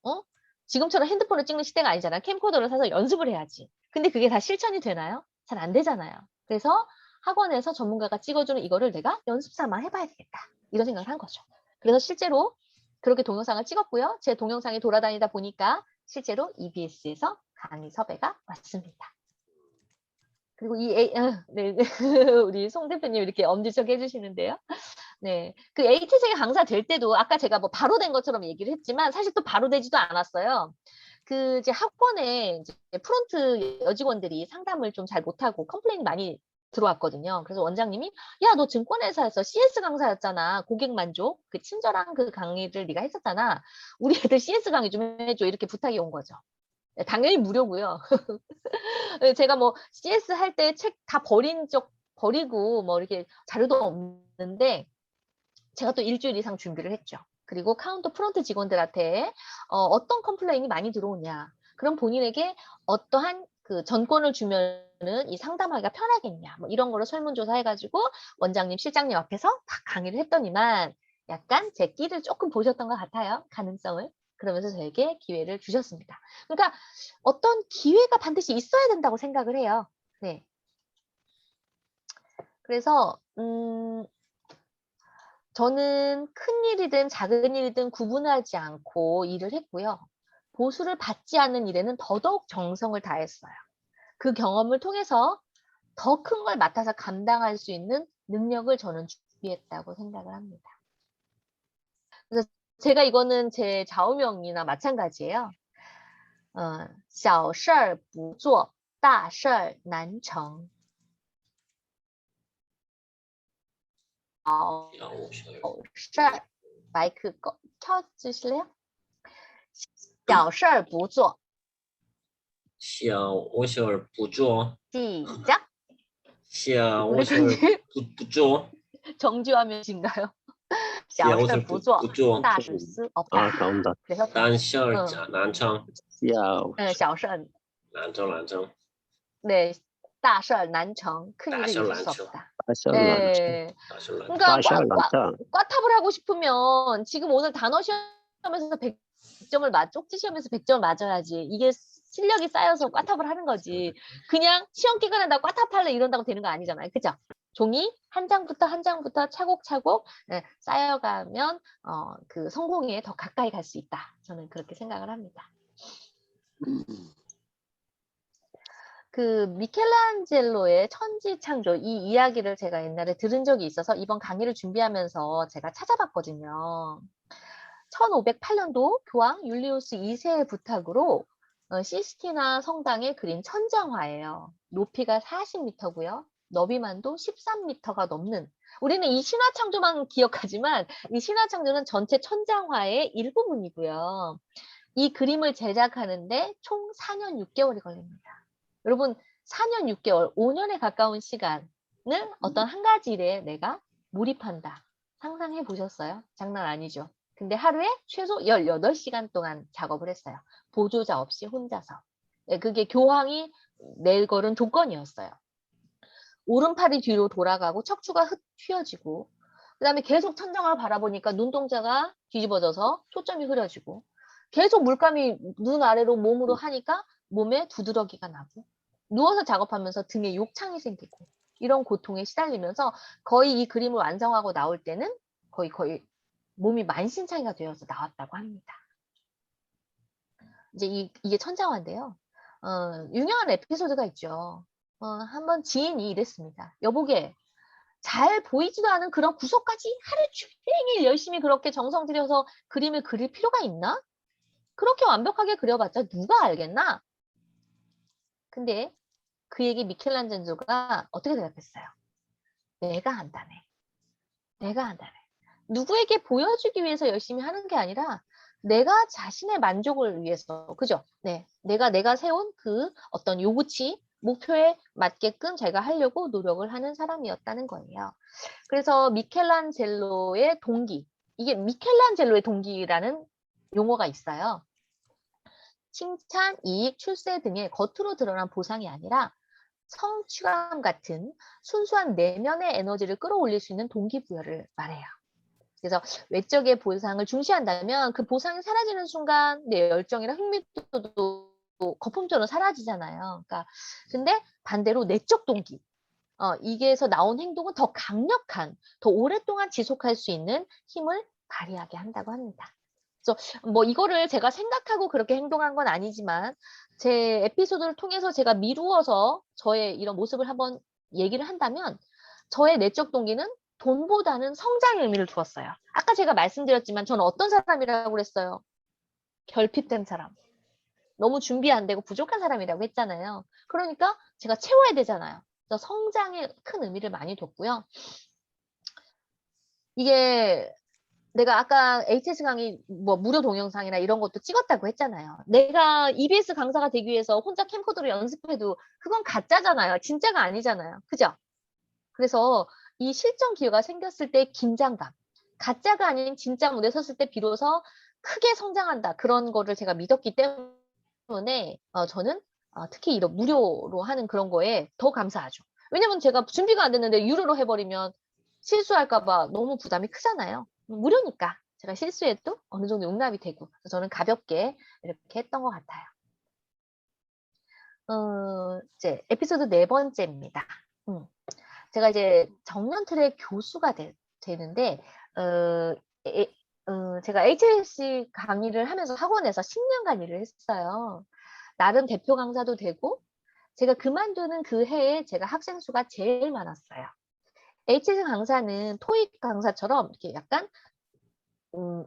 지금처럼 핸드폰을 찍는 시대가 아니잖아. 캠코더를 사서 연습을 해야지. 근데 그게 다 실천이 되나요? 잘 안 되잖아요. 그래서 학원에서 전문가가 찍어주는 이거를 내가 연습 삼아 해봐야 되겠다. 이런 생각을 한 거죠. 그래서 실제로 그렇게 동영상을 찍었고요. 제 동영상이 돌아다니다 보니까 실제로 EBS에서 강의 섭외가 왔습니다. 그리고 네, 우리 송 대표님 이렇게 엄지척 해주시는데요. 네, 그 HSK 강사 될 때도 아까 제가 뭐 바로 된 것처럼 얘기를 했지만 사실 또 바로 되지도 않았어요. 그 이제 학원에 이제 프론트 여직원들이 상담을 좀 잘 못하고 컴플레인이 많이 들어왔거든요. 그래서 원장님이 야, 너 증권회사에서 CS 강사였잖아. 고객 만족, 그 친절한 그 강의를 네가 했었잖아. 우리 애들 CS 강의 좀 해줘. 이렇게 부탁이 온 거죠. 네, 당연히 무료고요. 제가 뭐 CS 할 때 책 다 버리고 뭐 이렇게 자료도 없는데 제가 또 일주일 이상 준비를 했죠. 그리고 카운터 프론트 직원들한테 어떤 컴플레인이 많이 들어오냐. 그럼 본인에게 어떠한 그 전권을 주면은 이 상담하기가 편하겠냐. 뭐 이런 거를 설문조사 해가지고 원장님, 실장님 앞에서 딱 강의를 했더니만 약간 제 끼를 조금 보셨던 것 같아요. 가능성을. 그러면서 저에게 기회를 주셨습니다. 그러니까 어떤 기회가 반드시 있어야 된다고 생각을 해요. 네. 그래서 저는 큰 일이든 작은 일이든 구분하지 않고 일을 했고요. 보수를 받지 않는 일에는 더더욱 정성을 다했어요. 그 경험을 통해서 더 큰 걸 맡아서 감당할 수 있는 능력을 저는 준비했다고 생각을 합니다. 그래서 제가 이거는 제 좌우명이나 마찬가지예요. 小事儿不做，大事儿难成。事儿 마이크 켜주실래요? 小事儿不做，小事不做， 시작. 시야 우리 옷을 근데 붙죠. 정주하면인가요? 西옷 小事 을 不做， 붙죠 大事思 없다. 아, 나온다. 그래서 난시얼 어, 난청 야, 小事 난청 네, 大事难成, 큰 일을 이룰 수 다시얼란청 없다. 빠셜란청. 예. 다시얼란청 그러니까 빠셜란청. 꽈탑을 하고 싶으면 지금 오늘 단어 시험에서 100점을 쪽지 시험에서 100점을 맞아야지. 이게 실력이 쌓여서 꽈탑을 하는 거지. 그냥 시험 기간에 나 꽈탑할래 이런다고 되는 거 아니잖아요. 그죠? 종이 한 장부터 한 장부터 차곡차곡 쌓여가면 그 성공에 더 가까이 갈 수 있다. 저는 그렇게 생각을 합니다. 그 미켈란젤로의 천지창조 이 이야기를 제가 옛날에 들은 적이 있어서 이번 강의를 준비하면서 제가 찾아봤거든요. 1508년도 교황 율리우스 2세의 부탁으로 시스티나 성당에 그린 천장화예요. 높이가 40m고요. 너비만도 13m가 넘는 우리는 이 신화창조만 기억하지만 이 신화창조는 전체 천장화의 일부분이고요. 이 그림을 제작하는데 총 4년 6개월이 걸립니다. 여러분 4년 6개월, 5년에 가까운 시간을 어떤 한 가지 일에 내가 몰입한다. 상상해 보셨어요? 장난 아니죠. 근데 하루에 최소 18시간 동안 작업을 했어요. 보조자 없이 혼자서. 네, 그게 교황이 내걸은 조건이었어요. 오른팔이 뒤로 돌아가고 척추가 휘어지고 그 다음에 계속 천장을 바라보니까 눈동자가 뒤집어져서 초점이 흐려지고 계속 물감이 눈 아래로 몸으로 하니까 몸에 두드러기가 나고 누워서 작업하면서 등에 욕창이 생기고 이런 고통에 시달리면서 거의 이 그림을 완성하고 나올 때는 거의 몸이 만신창이가 되어서 나왔다고 합니다. 이제 이게 천장화인데요. 유명한 에피소드가 있죠. 한번 지인이 이랬습니다. 여보게, 잘 보이지도 않은 그런 구석까지 하루 종일 열심히 그렇게 정성 들여서 그림을 그릴 필요가 있나? 그렇게 완벽하게 그려봤자 누가 알겠나? 근데 그에게 미켈란젤로가 어떻게 대답했어요? 내가 한다네. 내가 한다네. 누구에게 보여주기 위해서 열심히 하는 게 아니라 내가 자신의 만족을 위해서, 그죠? 네, 내가 세운 그 어떤 요구치, 목표에 맞게끔 제가 하려고 노력을 하는 사람이었다는 거예요. 그래서 미켈란젤로의 동기, 이게 미켈란젤로의 동기라는 용어가 있어요. 칭찬, 이익, 출세 등의 겉으로 드러난 보상이 아니라 성취감 같은 순수한 내면의 에너지를 끌어올릴 수 있는 동기부여를 말해요. 그래서 외적의 보상을 중시한다면 그 보상이 사라지는 순간 내 열정이나 흥미도도 거품처럼 사라지잖아요. 그러니까 근데 반대로 내적 동기, 이게서 나온 행동은 더 강력한, 더 오랫동안 지속할 수 있는 힘을 발휘하게 한다고 합니다. 그래서 뭐 이거를 제가 생각하고 그렇게 행동한 건 아니지만 제 에피소드를 통해서 제가 미루어서 저의 이런 모습을 한번 얘기를 한다면 저의 내적 동기는 돈보다는 성장의 의미를 두었어요. 아까 제가 말씀드렸지만 저는 어떤 사람이라고 그랬어요? 결핍된 사람. 너무 준비 안 되고 부족한 사람이라고 했잖아요. 그러니까 제가 채워야 되잖아요. 그래서 성장에 큰 의미를 많이 뒀고요. 이게 내가 아까 HS 강의 뭐 무료 동영상이나 이런 것도 찍었다고 했잖아요. 내가 EBS 강사가 되기 위해서 혼자 캠코더로 연습해도 그건 가짜잖아요. 진짜가 아니잖아요. 그죠? 그래서 이 실전 기회가 생겼을 때 긴장감, 가짜가 아닌 진짜 무대에 섰을 때 비로소 크게 성장한다. 그런 거를 제가 믿었기 때문에 저는 특히 이런 무료로 하는 그런 거에 더 감사하죠. 왜냐면 제가 준비가 안 됐는데 유료로 해버리면 실수할까 봐 너무 부담이 크잖아요. 무료니까 제가 실수해도 어느 정도 용납이 되고 저는 가볍게 이렇게 했던 것 같아요. 이제 에피소드 4번째입니다. 제가 이제 정년 트랙 교수가 되는데 제가 HSC 강의를 하면서 학원에서 10년간 일을 했어요. 나름 대표 강사도 되고 제가 그만두는 그 해에 제가 학생 수가 제일 많았어요. HSC 강사는 토익 강사처럼 이렇게 약간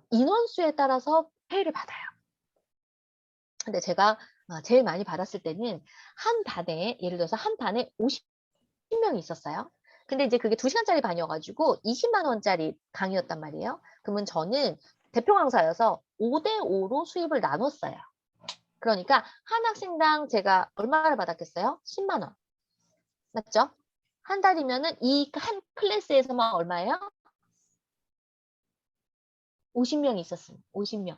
인원수에 따라서 페이를 받아요. 근데 제가 제일 많이 받았을 때는 한 반에 예를 들어서 한 반에 50명이 있었어요. 근데 이제 그게 2시간짜리 반이어가지고 20만 원짜리 강의였단 말이에요. 그러면 저는 대표 강사여서 5대5로 수입을 나눴어요. 그러니까 한 학생당 제가 얼마를 받았겠어요? 10만 원. 맞죠? 한 달이면은 이 한 클래스에서만 얼마예요? 50명이 있었습니다. 50명.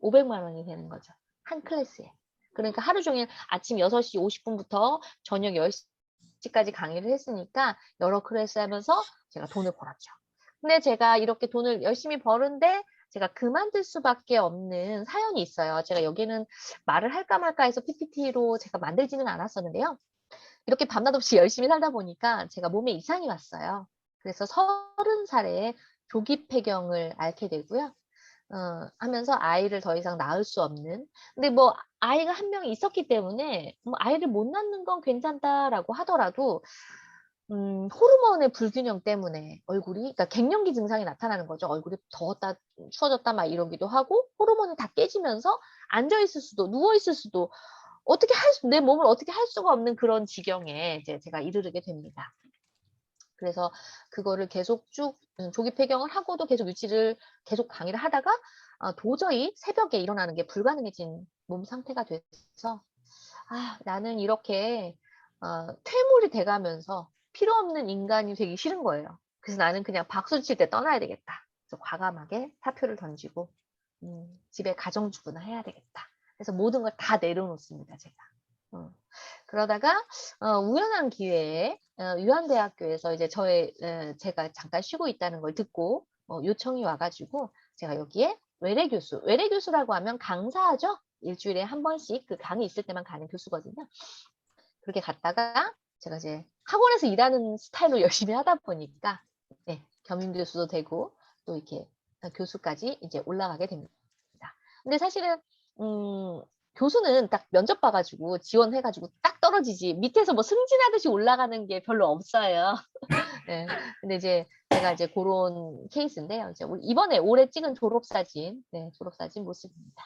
500만 원이 되는 거죠. 한 클래스에. 그러니까 하루 종일 아침 6시 50분부터 저녁 10시까지 강의를 했으니까 여러 클래스 하면서 제가 돈을 벌었죠. 근데 제가 이렇게 돈을 열심히 버는데 제가 그만둘 수밖에 없는 사연이 있어요. 제가 여기는 말을 할까 말까 해서 PPT로 제가 만들지는 않았었는데요. 이렇게 밤낮 없이 열심히 살다 보니까 제가 몸에 이상이 왔어요. 그래서 30살에 조기 폐경을 앓게 되고요. 하면서 아이를 더 이상 낳을 수 없는. 근데 뭐 아이가 한 명이 있었기 때문에 뭐 아이를 못 낳는 건 괜찮다라고 하더라도 호르몬의 불균형 때문에 얼굴이, 그러니까 갱년기 증상이 나타나는 거죠. 얼굴이 더웠다, 추워졌다 막 이러기도 하고 호르몬이 다 깨지면서 앉아 있을 수도 누워 있을 수도 내 몸을 어떻게 할 수가 없는 그런 지경에 이제 제가 이르게 됩니다. 그래서 그거를 계속 쭉 조기 폐경을 하고도 계속 강의를 하다가 도저히 새벽에 일어나는 게 불가능해진 몸 상태가 돼서 나는 이렇게 퇴물이 돼가면서 필요 없는 인간이 되기 싫은 거예요. 그래서 나는 그냥 박수 칠 때 떠나야 되겠다. 그래서 과감하게 사표를 던지고 집에 가정주부나 해야 되겠다. 그래서 모든 걸 다 내려놓습니다, 제가. 그러다가 우연한 기회에 유한대학교에서 이제 제가 잠깐 쉬고 있다는 걸 듣고 요청이 와가지고 제가 여기에 외래 교수라고 하면 강사죠. 일주일에 한 번씩 그 강의 있을 때만 가는 교수거든요. 그렇게 갔다가 제가 이제 학원에서 일하는 스타일로 열심히 하다 보니까 겸임 교수도 되고 또 이렇게 교수까지 이제 올라가게 됩니다. 근데 사실은 교수는 딱 면접 봐가지고 지원해가지고 딱 떨어지지 밑에서 뭐 승진하듯이 올라가는 게 별로 없어요. 네. 근데 이제 제가 이제 그런 케이스인데요. 이제 이번에 올해 찍은 졸업사진 모습입니다.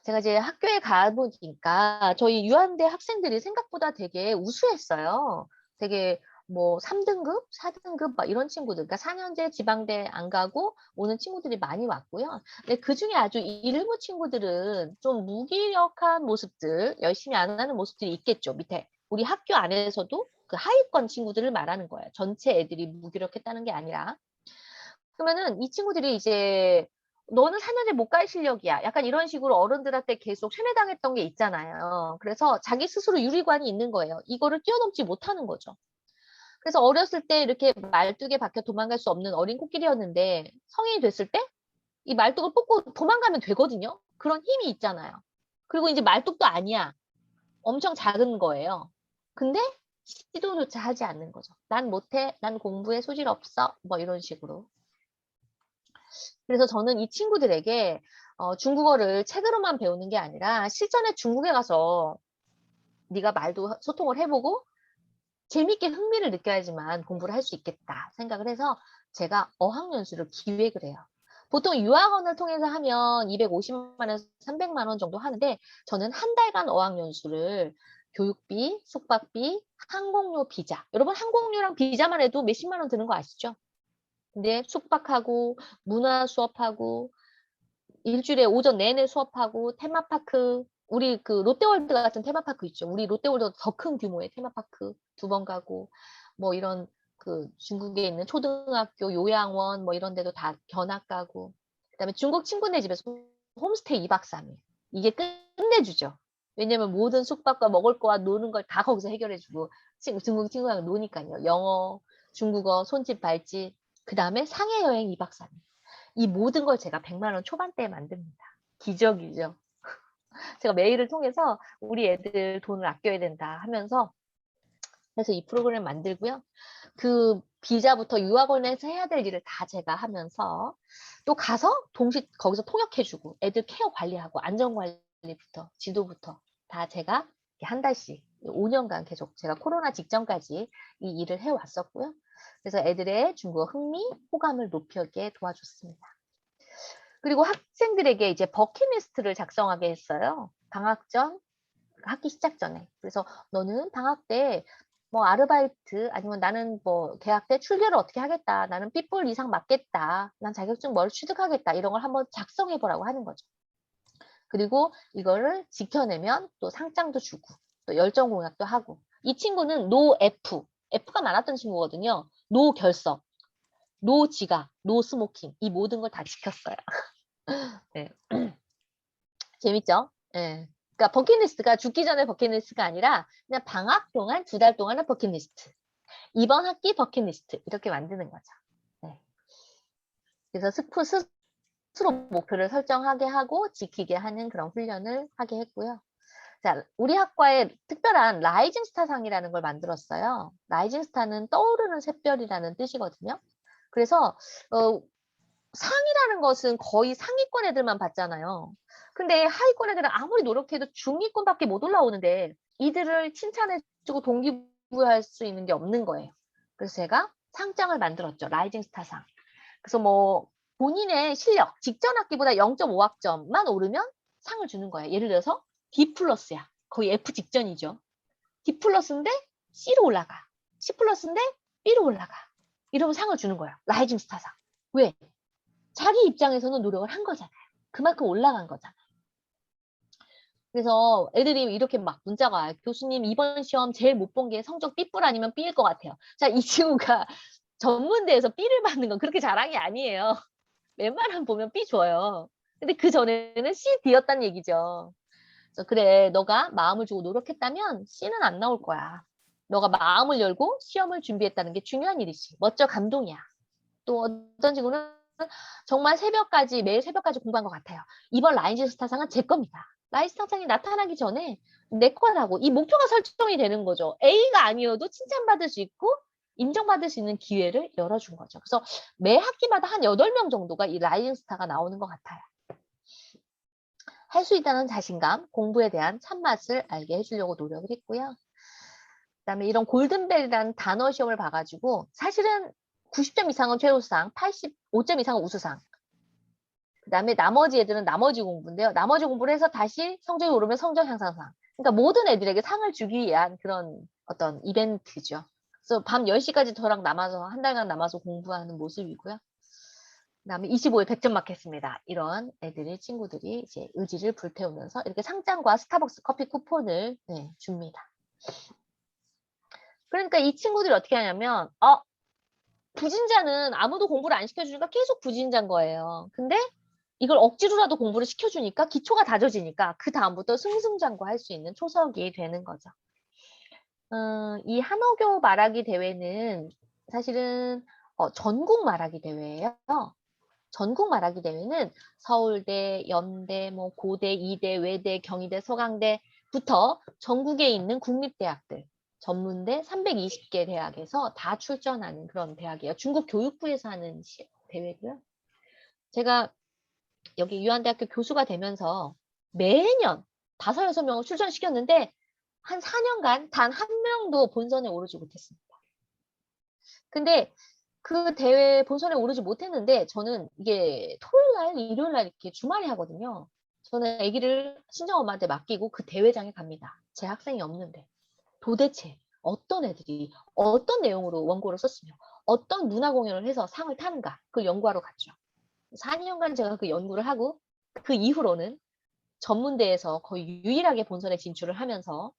제가 이제 학교에 가보니까 저희 유한대 학생들이 생각보다 되게 우수했어요. 되게 뭐 3등급, 4등급 막 이런 친구들, 그러니까 4년제 지방대 안 가고 오는 친구들이 많이 왔고요. 근데 그중에 아주 일부 친구들은 좀 무기력한 모습들, 열심히 안 하는 모습들이 있겠죠. 밑에 우리 학교 안에서도 그 하위권 친구들을 말하는 거예요. 전체 애들이 무기력했다는 게 아니라. 그러면은 이 친구들이 이제 너는 4년제 못 갈 실력이야. 약간 이런 식으로 어른들한테 계속 세뇌당했던 게 있잖아요. 그래서 자기 스스로 유리관이 있는 거예요. 이거를 뛰어넘지 못하는 거죠. 그래서 어렸을 때 이렇게 말뚝에 박혀 도망갈 수 없는 어린 코끼리였는데 성인이 됐을 때 이 말뚝을 뽑고 도망가면 되거든요. 그런 힘이 있잖아요. 그리고 이제 말뚝도 아니야. 엄청 작은 거예요. 근데 시도조차 하지 않는 거죠. 난 못해. 난 공부에 소질 없어. 뭐 이런 식으로. 그래서 저는 이 친구들에게 중국어를 책으로만 배우는 게 아니라 실전에 중국에 가서 네가 말도 소통을 해보고 재밌게 흥미를 느껴야지만 공부를 할 수 있겠다 생각을 해서 제가 어학연수를 기획을 해요. 보통 유학원을 통해서 하면 250만 원에서 300만 원 정도 하는데 저는 한 달간 어학연수를 교육비, 숙박비, 항공료, 비자. 여러분 항공료랑 비자만 해도 몇십만 원 드는 거 아시죠? 근데 숙박하고 문화 수업하고 일주일에 오전 내내 수업하고 테마파크, 우리 그 롯데월드 같은 테마파크 있죠. 우리 롯데월드보다 더 큰 규모의 테마파크 2번 가고 뭐 이런 그 중국에 있는 초등학교, 요양원 뭐 이런 데도 다 견학 가고 그다음에 중국 친구네 집에서 홈스테이 2박 3일. 이게 끝내주죠. 왜냐면 모든 숙박과 먹을 거와 노는 걸 다 거기서 해결해주고 중국 친구랑 노니까요. 영어, 중국어, 손짓, 발짓. 그다음에 상해 여행 2박 3일. 이 모든 걸 제가 100만 원 초반대에 만듭니다. 기적이죠. 제가 메일을 통해서 우리 애들 돈을 아껴야 된다 하면서 그래서 이 프로그램을 만들고요. 그 비자부터 유학원에서 해야 될 일을 다 제가 하면서 또 가서 거기서 통역해주고 애들 케어 관리하고 안전관리부터 지도부터 다 제가 한 달씩 5년간 계속 제가 코로나 직전까지 이 일을 해왔었고요. 그래서 애들의 중국어 흥미, 호감을 높이게 도와줬습니다. 그리고 학생들에게 이제 버킷리스트를 작성하게 했어요. 방학 전, 학기 시작 전에. 그래서 너는 방학 때 뭐 아르바이트 아니면 나는 뭐 대학 때 출결을 어떻게 하겠다. 나는 삐뿔 이상 맞겠다. 난 자격증 뭘 취득하겠다. 이런 걸 한번 작성해 보라고 하는 거죠. 그리고 이거를 지켜내면 또 상장도 주고 또 열정 공약도 하고 이 친구는 노 F, F가 많았던 친구거든요. 노 결석, 노 지각, 노 스모킹 이 모든 걸 다 지켰어요. 네. 재밌죠? 네. 그러니까 버킷리스트가 죽기 전에 버킷리스트가 아니라 그냥 방학 동안 2달 동안의 버킷리스트. 이번 학기 버킷리스트 이렇게 만드는 거죠. 네. 그래서 스스로 목표를 설정하게 하고 지키게 하는 그런 훈련을 하게 했고요. 자, 우리 학과에 특별한 라이징 스타상이라는 걸 만들었어요. 라이징 스타는 떠오르는 샛별이라는 뜻이거든요. 그래서 상이라는 것은 거의 상위권 애들만 받잖아요. 근데 하위권 애들은 아무리 노력해도 중위권밖에 못 올라오는데 이들을 칭찬해주고 동기부여할 수 있는 게 없는 거예요. 그래서 제가 상장을 만들었죠. 라이징 스타상. 그래서 뭐 본인의 실력, 직전 학기보다 0.5학점만 오르면 상을 주는 거예요. 예를 들어서 D 플러스야. 거의 F 직전이죠. D 플러스인데 C로 올라가. C 플러스인데 B로 올라가. 이러면 상을 주는 거예요. 라이징 스타상. 왜? 자기 입장에서는 노력을 한 거잖아요. 그만큼 올라간 거잖아요. 그래서 애들이 이렇게 막 문자가 와요. 교수님 이번 시험 제일 못 본 게 성적 B뿔 아니면 B일 것 같아요. 자, 이 친구가 전문대에서 B를 받는 건 그렇게 자랑이 아니에요. 웬만하면 보면 B 줘요. 근데 그 전에는 C, D였다는 얘기죠. 그래서 그래, 너가 마음을 주고 노력했다면 C는 안 나올 거야. 너가 마음을 열고 시험을 준비했다는 게 중요한 일이지. 멋져, 감동이야. 또 어떤 친구는 정말 새벽까지, 매일 새벽까지 공부한 것 같아요. 이번 라이징 스타상은 제 겁니다. 라이징 스타상이 나타나기 전에 내 거라고 이 목표가 설정이 되는 거죠. A가 아니어도 칭찬받을 수 있고 인정받을 수 있는 기회를 열어준 거죠. 그래서 매 학기마다 한 8명 정도가 이 라이징 스타가 나오는 것 같아요. 할 수 있다는 자신감, 공부에 대한 참맛을 알게 해주려고 노력을 했고요. 그다음에 이런 골든벨이라는 단어 시험을 봐가지고 사실은 90점 이상은 최우수상, 85점 이상은 우수상. 그다음에 나머지 애들은 나머지 공부인데요. 나머지 공부를 해서 다시 성적이 오르면 성적 향상상. 그러니까 모든 애들에게 상을 주기 위한 그런 어떤 이벤트죠. 그래서 밤 10시까지 저랑 남아서 한 달간 남아서 공부하는 모습이고요. 그다음에 25에 100점 맞겠습니다. 이런 애들의 친구들이 이제 의지를 불태우면서 이렇게 상장과 스타벅스 커피 쿠폰을 줍니다. 그러니까 이 친구들이 어떻게 하냐면 부진자는 아무도 공부를 안 시켜주니까 계속 부진자인 거예요. 근데 이걸 억지로라도 공부를 시켜주니까 기초가 다져지니까 그 다음부터 승승장구할 수 있는 초석이 되는 거죠. 이 한어교 말하기 대회는 사실은 전국 말하기 대회예요. 전국 말하기 대회는 서울대, 연대, 뭐 고대, 이대, 외대, 경희대, 서강대부터 전국에 있는 국립대학들, 전문대 320개 대학에서 다 출전하는 그런 대학이에요. 중국 교육부에서 하는 대회고요. 제가 여기 유한대학교 교수가 되면서 매년 5, 6명을 출전시켰는데 한 4년간 단 한 명도 본선에 오르지 못했습니다. 근데 그 대회 본선에 오르지 못했는데 저는 이게 토요일날, 일요일날 이렇게 주말에 하거든요. 저는 아기를 친정엄마한테 맡기고 그 대회장에 갑니다. 제 학생이 없는데. 도대체 어떤 애들이 어떤 내용으로 원고를 썼으며 어떤 문화 공연을 해서 상을 타는가 그걸 연구하러 갔죠. 4년간 제가 그 연구를 하고 그 이후로는 전문대에서 거의 유일하게 본선에 진출을 하면서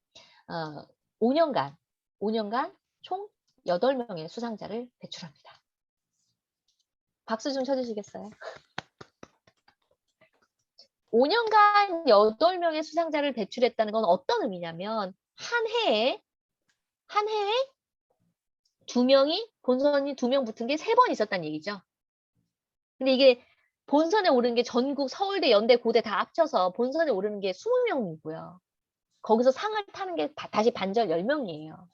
5년간 총 8명의 수상자를 배출합니다. 박수 좀 쳐주시겠어요? 5년간 8명의 수상자를 배출했다는 건 어떤 의미냐면 한 해에 2명이 본선이 2명 붙은 게 3번 있었다는 얘기죠. 근데 이게 본선에 오르는 게 전국 서울대, 연대, 고대 다 합쳐서 본선에 오르는 게 20명이고요. 거기서 상을 타는 게 다시 반절 10명이에요.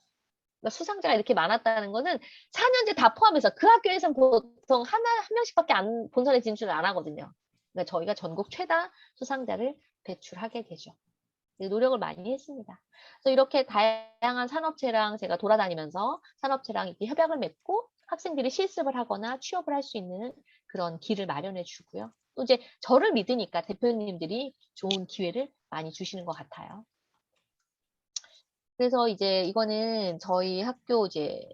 그러니까 수상자가 이렇게 많았다는 거는 4년제 다 포함해서 그 학교에서는 보통 한 명씩밖에 본선에 진출을 안 하거든요. 그러니까 저희가 전국 최다 수상자를 배출하게 되죠. 노력을 많이 했습니다. 그래서 이렇게 다양한 산업체랑 제가 돌아다니면서 산업체랑 이렇게 협약을 맺고 학생들이 실습을 하거나 취업을 할 수 있는 그런 길을 마련해 주고요. 또 이제 저를 믿으니까 대표님들이 좋은 기회를 많이 주시는 것 같아요. 그래서 이제 이거는 저희 학교 이제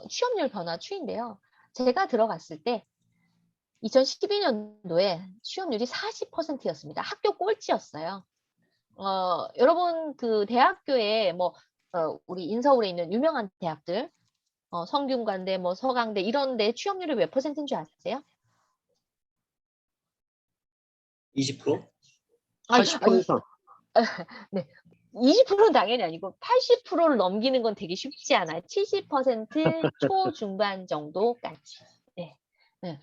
취업률 변화 추인데요. 제가 들어갔을 때 2012년도에 취업률이 40%였습니다. 학교 꼴찌였어요. 여러분 그 대학교에 뭐 우리 인서울에 있는 유명한 대학들, 성균관대, 뭐 서강대 이런 데 취업률이 몇 %인 줄 아세요? 20%? 아니, 80% 이상. 네. 20%는 당연히 아니고 80%를 넘기는 건 되게 쉽지 않아요. 70% 초중반 정도까지. 네. 네.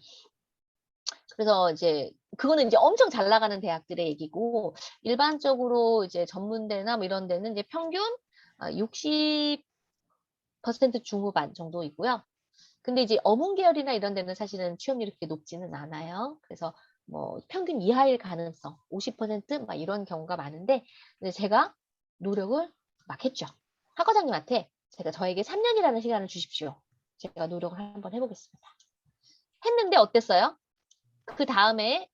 그래서 이제 그거는 이제 엄청 잘 나가는 대학들의 얘기고, 일반적으로 이제 전문대나 뭐 이런 데는 이제 평균 60% 중후반 정도이고요. 근데 이제 어문 계열이나 이런 데는 사실은 취업률이 그렇게 높지는 않아요. 그래서 뭐 평균 이하일 가능성 50%막 이런 경우가 많은데, 근데 제가 노력을 막 했죠. 학과장님한테 제가 저에게 3년이라는 시간을 주십시오. 제가 노력을 한번 해보겠습니다. 했는데 어땠어요? 그 다음에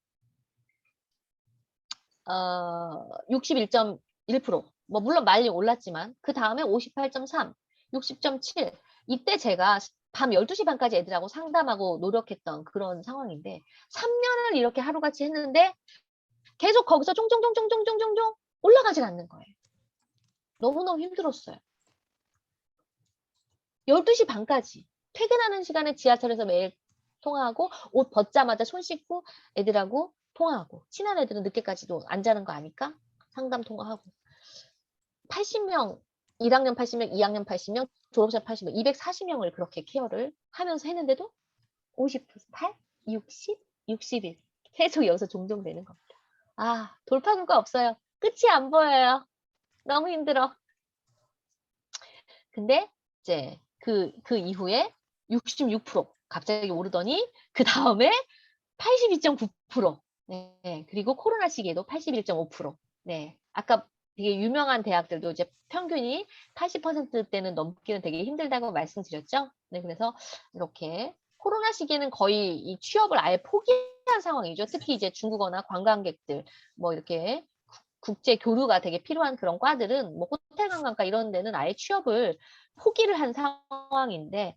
61.1%. 뭐 물론 많이 올랐지만 그 다음에 58.3, 60.7. 이때 제가 밤 12시 반까지 애들하고 상담하고 노력했던 그런 상황인데, 3년을 이렇게 하루같이 했는데 계속 거기서 쫑쫑쫑쫑쫑쫑쫑 올라가질 않는 거예요. 너무너무 힘들었어요. 12시 반까지 퇴근하는 시간에 지하철에서 매일 통화하고, 옷 벗자마자 손 씻고 애들하고 통화하고, 친한 애들은 늦게까지도 안 자는 거 아니까 상담 통화하고, 80명, 1학년 80명, 2학년 80명, 졸업생 80명, 240명을 그렇게 케어를 하면서 했는데도 58, 60, 61 계속 여기서 종종 되는 겁니다. 아, 돌파구가 없어요. 끝이 안 보여요. 너무 힘들어. 근데 이제 그 이후에 66% 갑자기 오르더니 그 다음에 82.9%. 네. 그리고 코로나 시기에도 81.5%. 네. 아까 되게 유명한 대학들도 이제 평균이 80%대는 넘기는 되게 힘들다고 말씀드렸죠. 네. 그래서 이렇게 코로나 시기에는 거의 이 취업을 아예 포기한 상황이죠. 특히 이제 중국어나 관광객들, 뭐 이렇게 국제 교류가 되게 필요한 그런 과들은 뭐 호텔 관광과 이런 데는 아예 취업을 포기를 한 상황인데,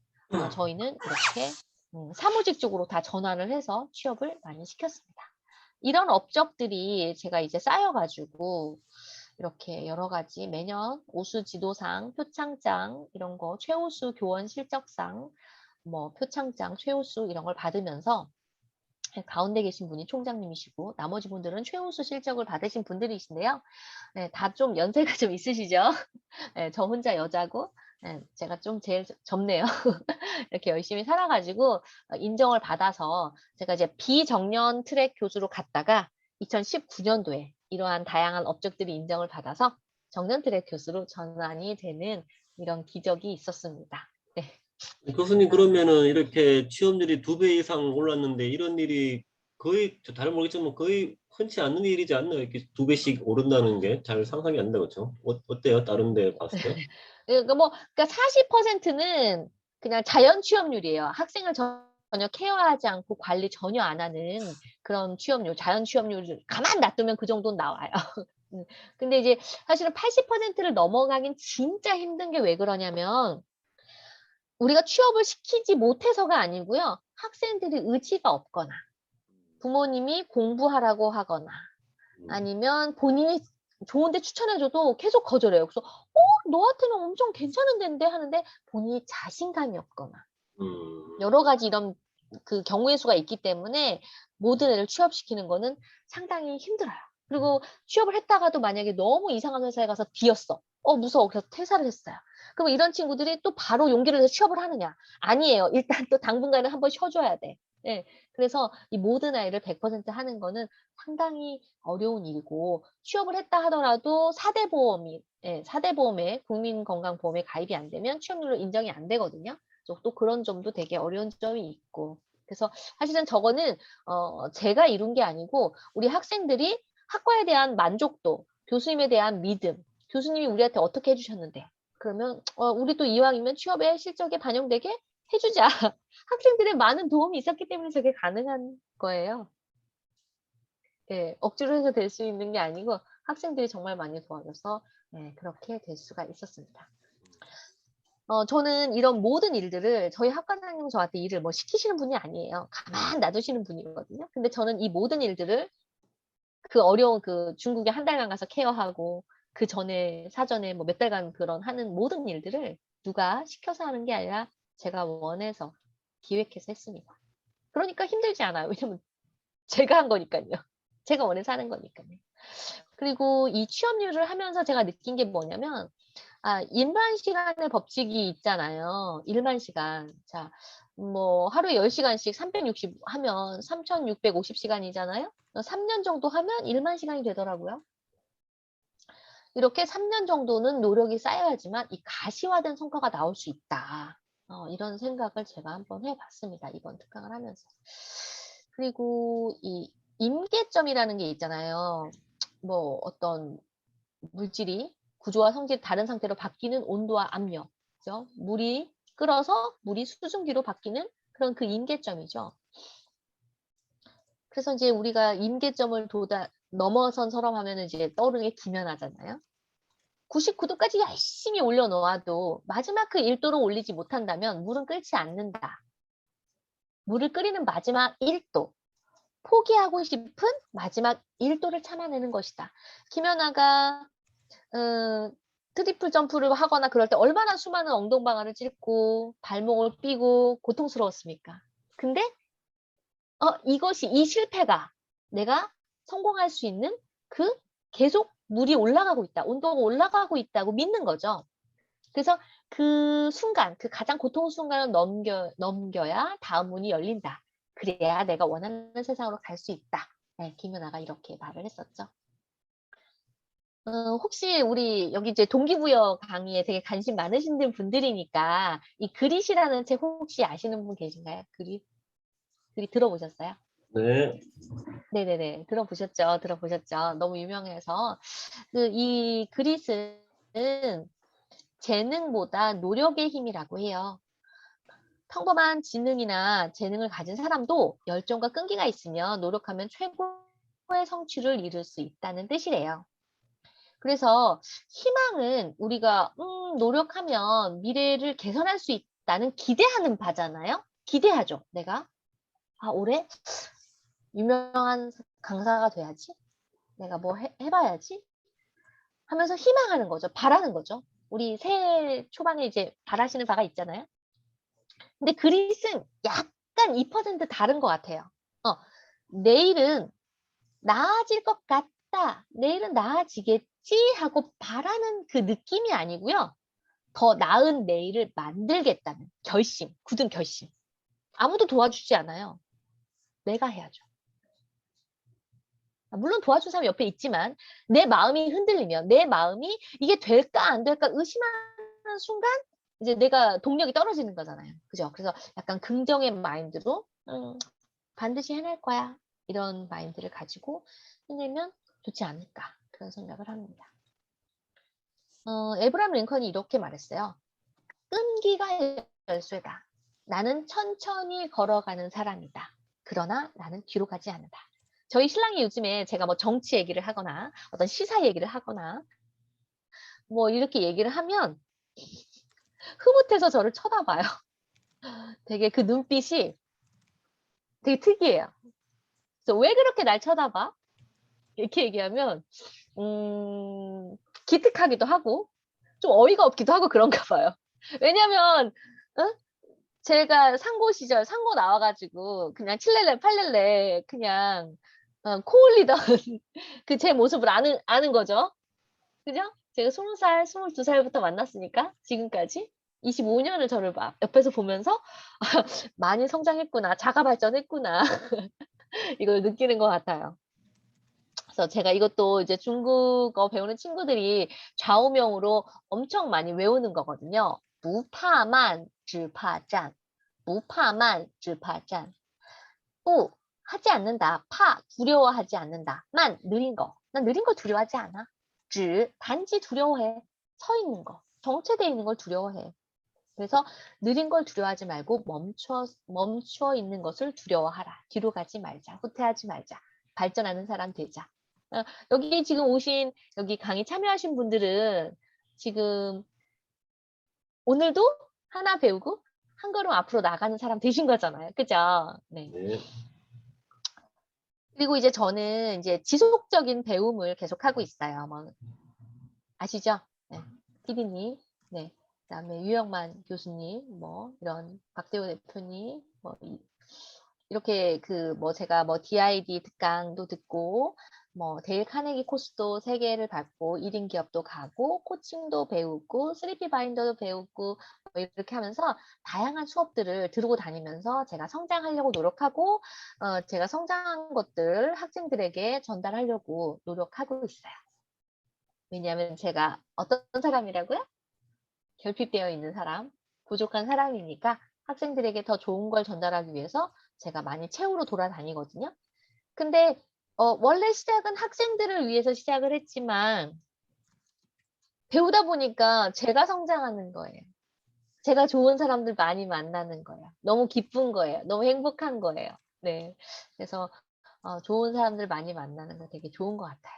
저희는 이렇게 사무직 쪽으로 다 전환을 해서 취업을 많이 시켰습니다. 이런 업적들이 제가 이제 쌓여가지고 이렇게 여러 가지 매년 오수 지도상, 표창장 이런 거, 최우수 교원 실적상, 뭐 표창장, 최우수 이런 걸 받으면서, 가운데 계신 분이 총장님이시고 나머지 분들은 최우수 실적을 받으신 분들이신데요. 네, 다 좀 연세가 좀 있으시죠? 네, 저 혼자 여자고, 네, 제가 좀 제일 젊네요. 이렇게 열심히 살아가지고 인정을 받아서 제가 이제 비정년 트랙 교수로 갔다가 2019년도에 이러한 다양한 업적들이 인정을 받아서 정년 트랙 교수로 전환이 되는 이런 기적이 있었습니다. 네. 교수님, 그러면은 이렇게 취업률이 2배 이상 올랐는데 이런 일이 거의 잘 모르겠지만 거의 흔치 않는 일이지 않나요? 이렇게 2배씩 오른다는 게 잘 상상이 안 되죠. 그렇죠? 어때요? 다른 데 봤을 때? 그러니까 40%는 그냥 자연 취업률이에요. 학생을 전혀 케어하지 않고 관리 전혀 안 하는 그런 취업률, 자연 취업률을 가만 놔두면 그 정도는 나와요. 근데 이제 사실은 80%를 넘어가긴 진짜 힘든 게 왜 그러냐면, 우리가 취업을 시키지 못해서가 아니고요. 학생들이 의지가 없거나, 부모님이 공부하라고 하거나, 아니면 본인이 좋은데 추천해줘도 계속 거절해요. 그래서 너한테는 엄청 괜찮은 데인데 하는데 본인이 자신감이 없거나, 여러 가지 이런 그 경우의 수가 있기 때문에 모든 애를 취업시키는 거는 상당히 힘들어요. 그리고 취업을 했다가도 만약에 너무 이상한 회사에 가서 비었어. 무서워. 그래서 퇴사를 했어요. 그럼 이런 친구들이 또 바로 용기를 내서 취업을 하느냐? 아니에요. 일단 또 당분간은 한번 쉬어줘야 돼. 네. 그래서 이 모든 아이를 100% 하는 거는 상당히 어려운 일이고, 취업을 했다 하더라도 4대 보험이, 4대 보험에, 국민건강보험에 가입이 안 되면 취업률로 인정이 안 되거든요. 또 그런 점도 되게 어려운 점이 있고. 그래서 사실은 저거는 제가 이룬 게 아니고 우리 학생들이 학과에 대한 만족도, 교수님에 대한 믿음, 교수님이 우리한테 어떻게 해주셨는데, 그러면 우리도 이왕이면 취업에 실적에 반영되게 해주자. 학생들의 많은 도움이 있었기 때문에 저게 가능한 거예요. 네, 억지로 해서 될 수 있는 게 아니고 학생들이 정말 많이 도와줘서 그렇게 될 수가 있었습니다. 저는 이런 모든 일들을, 저희 학과장님은 저한테 일을 뭐 시키시는 분이 아니에요. 가만 놔두시는 분이거든요. 근데 저는 이 모든 일들을 그 어려운 그 중국에 한 달간 가서 케어하고, 그 전에 사전에 뭐 몇 달간 그런 하는 모든 일들을 누가 시켜서 하는 게 아니라 제가 원해서 기획해서 했습니다. 그러니까 힘들지 않아요. 왜냐면 제가 한 거니까요. 제가 원해서 하는 거니까요. 그리고 이 취업률을 하면서 제가 느낀 게 뭐냐면, 일만 시간의 법칙이 있잖아요. 일만 시간. 자, 뭐, 하루에 10시간씩 360 하면 3,650시간이잖아요. 3년 정도 하면 1만 시간이 되더라고요. 이렇게 3년 정도는 노력이 쌓여야지만 이 가시화된 성과가 나올 수 있다. 이런 생각을 제가 한번 해봤습니다. 이번 특강을 하면서. 그리고 이 임계점이라는 게 있잖아요. 뭐 어떤 물질이 구조와 성질이 다른 상태로 바뀌는 온도와 압력, 그죠? 물이 끓어서 물이 수증기로 바뀌는 그런 그 임계점이죠. 그래서 이제 우리가 임계점을 넘어선 사람 하면은 이제 떠오르는 게 기면하잖아요. 99도까지 열심히 올려놓아도 마지막 그 1도로 올리지 못한다면 물은 끓지 않는다. 물을 끓이는 마지막 1도. 포기하고 싶은 마지막 1도를 참아내는 것이다. 김연아가 트리플 점프를 하거나 그럴 때 얼마나 수많은 엉덩방아를 찔고 발목을 삐고 고통스러웠습니까? 근데 이 실패가 내가 성공할 수 있는 그 계속 물이 올라가고 있다. 온도가 올라가고 있다고 믿는 거죠. 그래서 그 순간, 그 가장 고통 순간을 넘겨야 다음 문이 열린다. 그래야 내가 원하는 세상으로 갈 수 있다. 네, 김연아가 이렇게 말을 했었죠. 혹시 우리 여기 이제 동기부여 강의에 되게 관심 많으신 분들이니까 이 그릿이라는 책 혹시 아시는 분 계신가요? 그릿 들어보셨어요? 네. 네네네. 들어보셨죠. 너무 유명해서. 이 그릿은 재능보다 노력의 힘이라고 해요. 평범한 지능이나 재능을 가진 사람도 열정과 끈기가 있으면 노력하면 최고의 성취를 이룰 수 있다는 뜻이래요. 그래서 희망은 우리가 노력하면 미래를 개선할 수 있다는 기대하는 바잖아요. 기대하죠. 내가 올해 유명한 강사가 돼야지. 내가 뭐 해봐야지. 하면서 희망하는 거죠. 바라는 거죠. 우리 새해 초반에 이제 바라시는 바가 있잖아요. 근데 그릿은 약간 2% 다른 것 같아요. 내일은 나아질 것 같다. 내일은 나아지겠지 하고 바라는 그 느낌이 아니고요. 더 나은 내일을 만들겠다는 결심, 굳은 결심. 아무도 도와주지 않아요. 내가 해야죠. 물론 도와준 사람이 옆에 있지만 내 마음이 흔들리면 내 마음이 이게 될까 안 될까 의심하는 순간 이제 내가 동력이 떨어지는 거잖아요. 그죠? 그래서 약간 긍정의 마인드로 반드시 해낼 거야. 이런 마인드를 가지고 해내면 좋지 않을까. 그런 생각을 합니다. 에브라임 링컨이 이렇게 말했어요. 끈기가 열쇠다. 나는 천천히 걸어가는 사람이다. 그러나 나는 뒤로 가지 않는다. 저희 신랑이 요즘에 제가 뭐 정치 얘기를 하거나 어떤 시사 얘기를 하거나 뭐 이렇게 얘기를 하면 흐뭇해서 저를 쳐다봐요. 되게 그 눈빛이 되게 특이해요. 그래서 왜 그렇게 날 쳐다봐? 이렇게 얘기하면 기특하기도 하고 좀 어이가 없기도 하고 그런가 봐요. 왜냐면 제가 상고 시절 상고 나와가지고 그냥 칠렐레 팔렐레 그냥 코 올리던 그 제 모습을 아는 거죠. 그죠? 제가 20살, 22살부터 만났으니까 지금까지 25년을 저를 옆에서 보면서 많이 성장했구나, 자가 발전했구나 이걸 느끼는 것 같아요. 그래서 제가 이것도 이제 중국어 배우는 친구들이 좌우명으로 엄청 많이 외우는 거거든요. 무파만, 즈파짠. 무파만, 즈파짠. 우, 하지 않는다. 파, 두려워하지 않는다. 만, 느린 거. 난 느린 거 두려워하지 않아. 즈, 단지 두려워해. 서 있는 거. 정체되어 있는 걸 두려워해. 그래서 느린 걸 두려워하지 말고 멈춰 있는 것을 두려워하라. 뒤로 가지 말자. 후퇴하지 말자. 발전하는 사람 되자. 여기 지금 여기 강의 참여하신 분들은 지금 오늘도 하나 배우고 한 걸음 앞으로 나가는 사람 되신 거잖아요. 그죠? 네. 네. 그리고 이제 저는 이제 지속적인 배움을 계속하고 있어요. 뭐 아시죠? 네. PD님, 네. 그다음에 유영만 교수님, 뭐 이런 박대호 대표님, 뭐 이렇게 제가 DID 특강도 듣고 뭐 데일 카네기 코스도 3개를 받고 1인 기업도 가고 코칭도 배우고 3P 바인더도 배우고 뭐 이렇게 하면서 다양한 수업들을 들고 다니면서 제가 성장하려고 노력하고 제가 성장한 것들 학생들에게 전달하려고 노력하고 있어요. 왜냐하면 제가 어떤 사람이라고요? 결핍되어 있는 사람, 부족한 사람이니까 학생들에게 더 좋은 걸 전달하기 위해서 제가 많이 채우러 돌아다니거든요. 근데 원래 시작은 학생들을 위해서 시작을 했지만 배우다 보니까 제가 성장하는 거예요. 제가 좋은 사람들 많이 만나는 거예요. 너무 기쁜 거예요. 너무 행복한 거예요. 네. 그래서 좋은 사람들 많이 만나는 거 되게 좋은 것 같아요.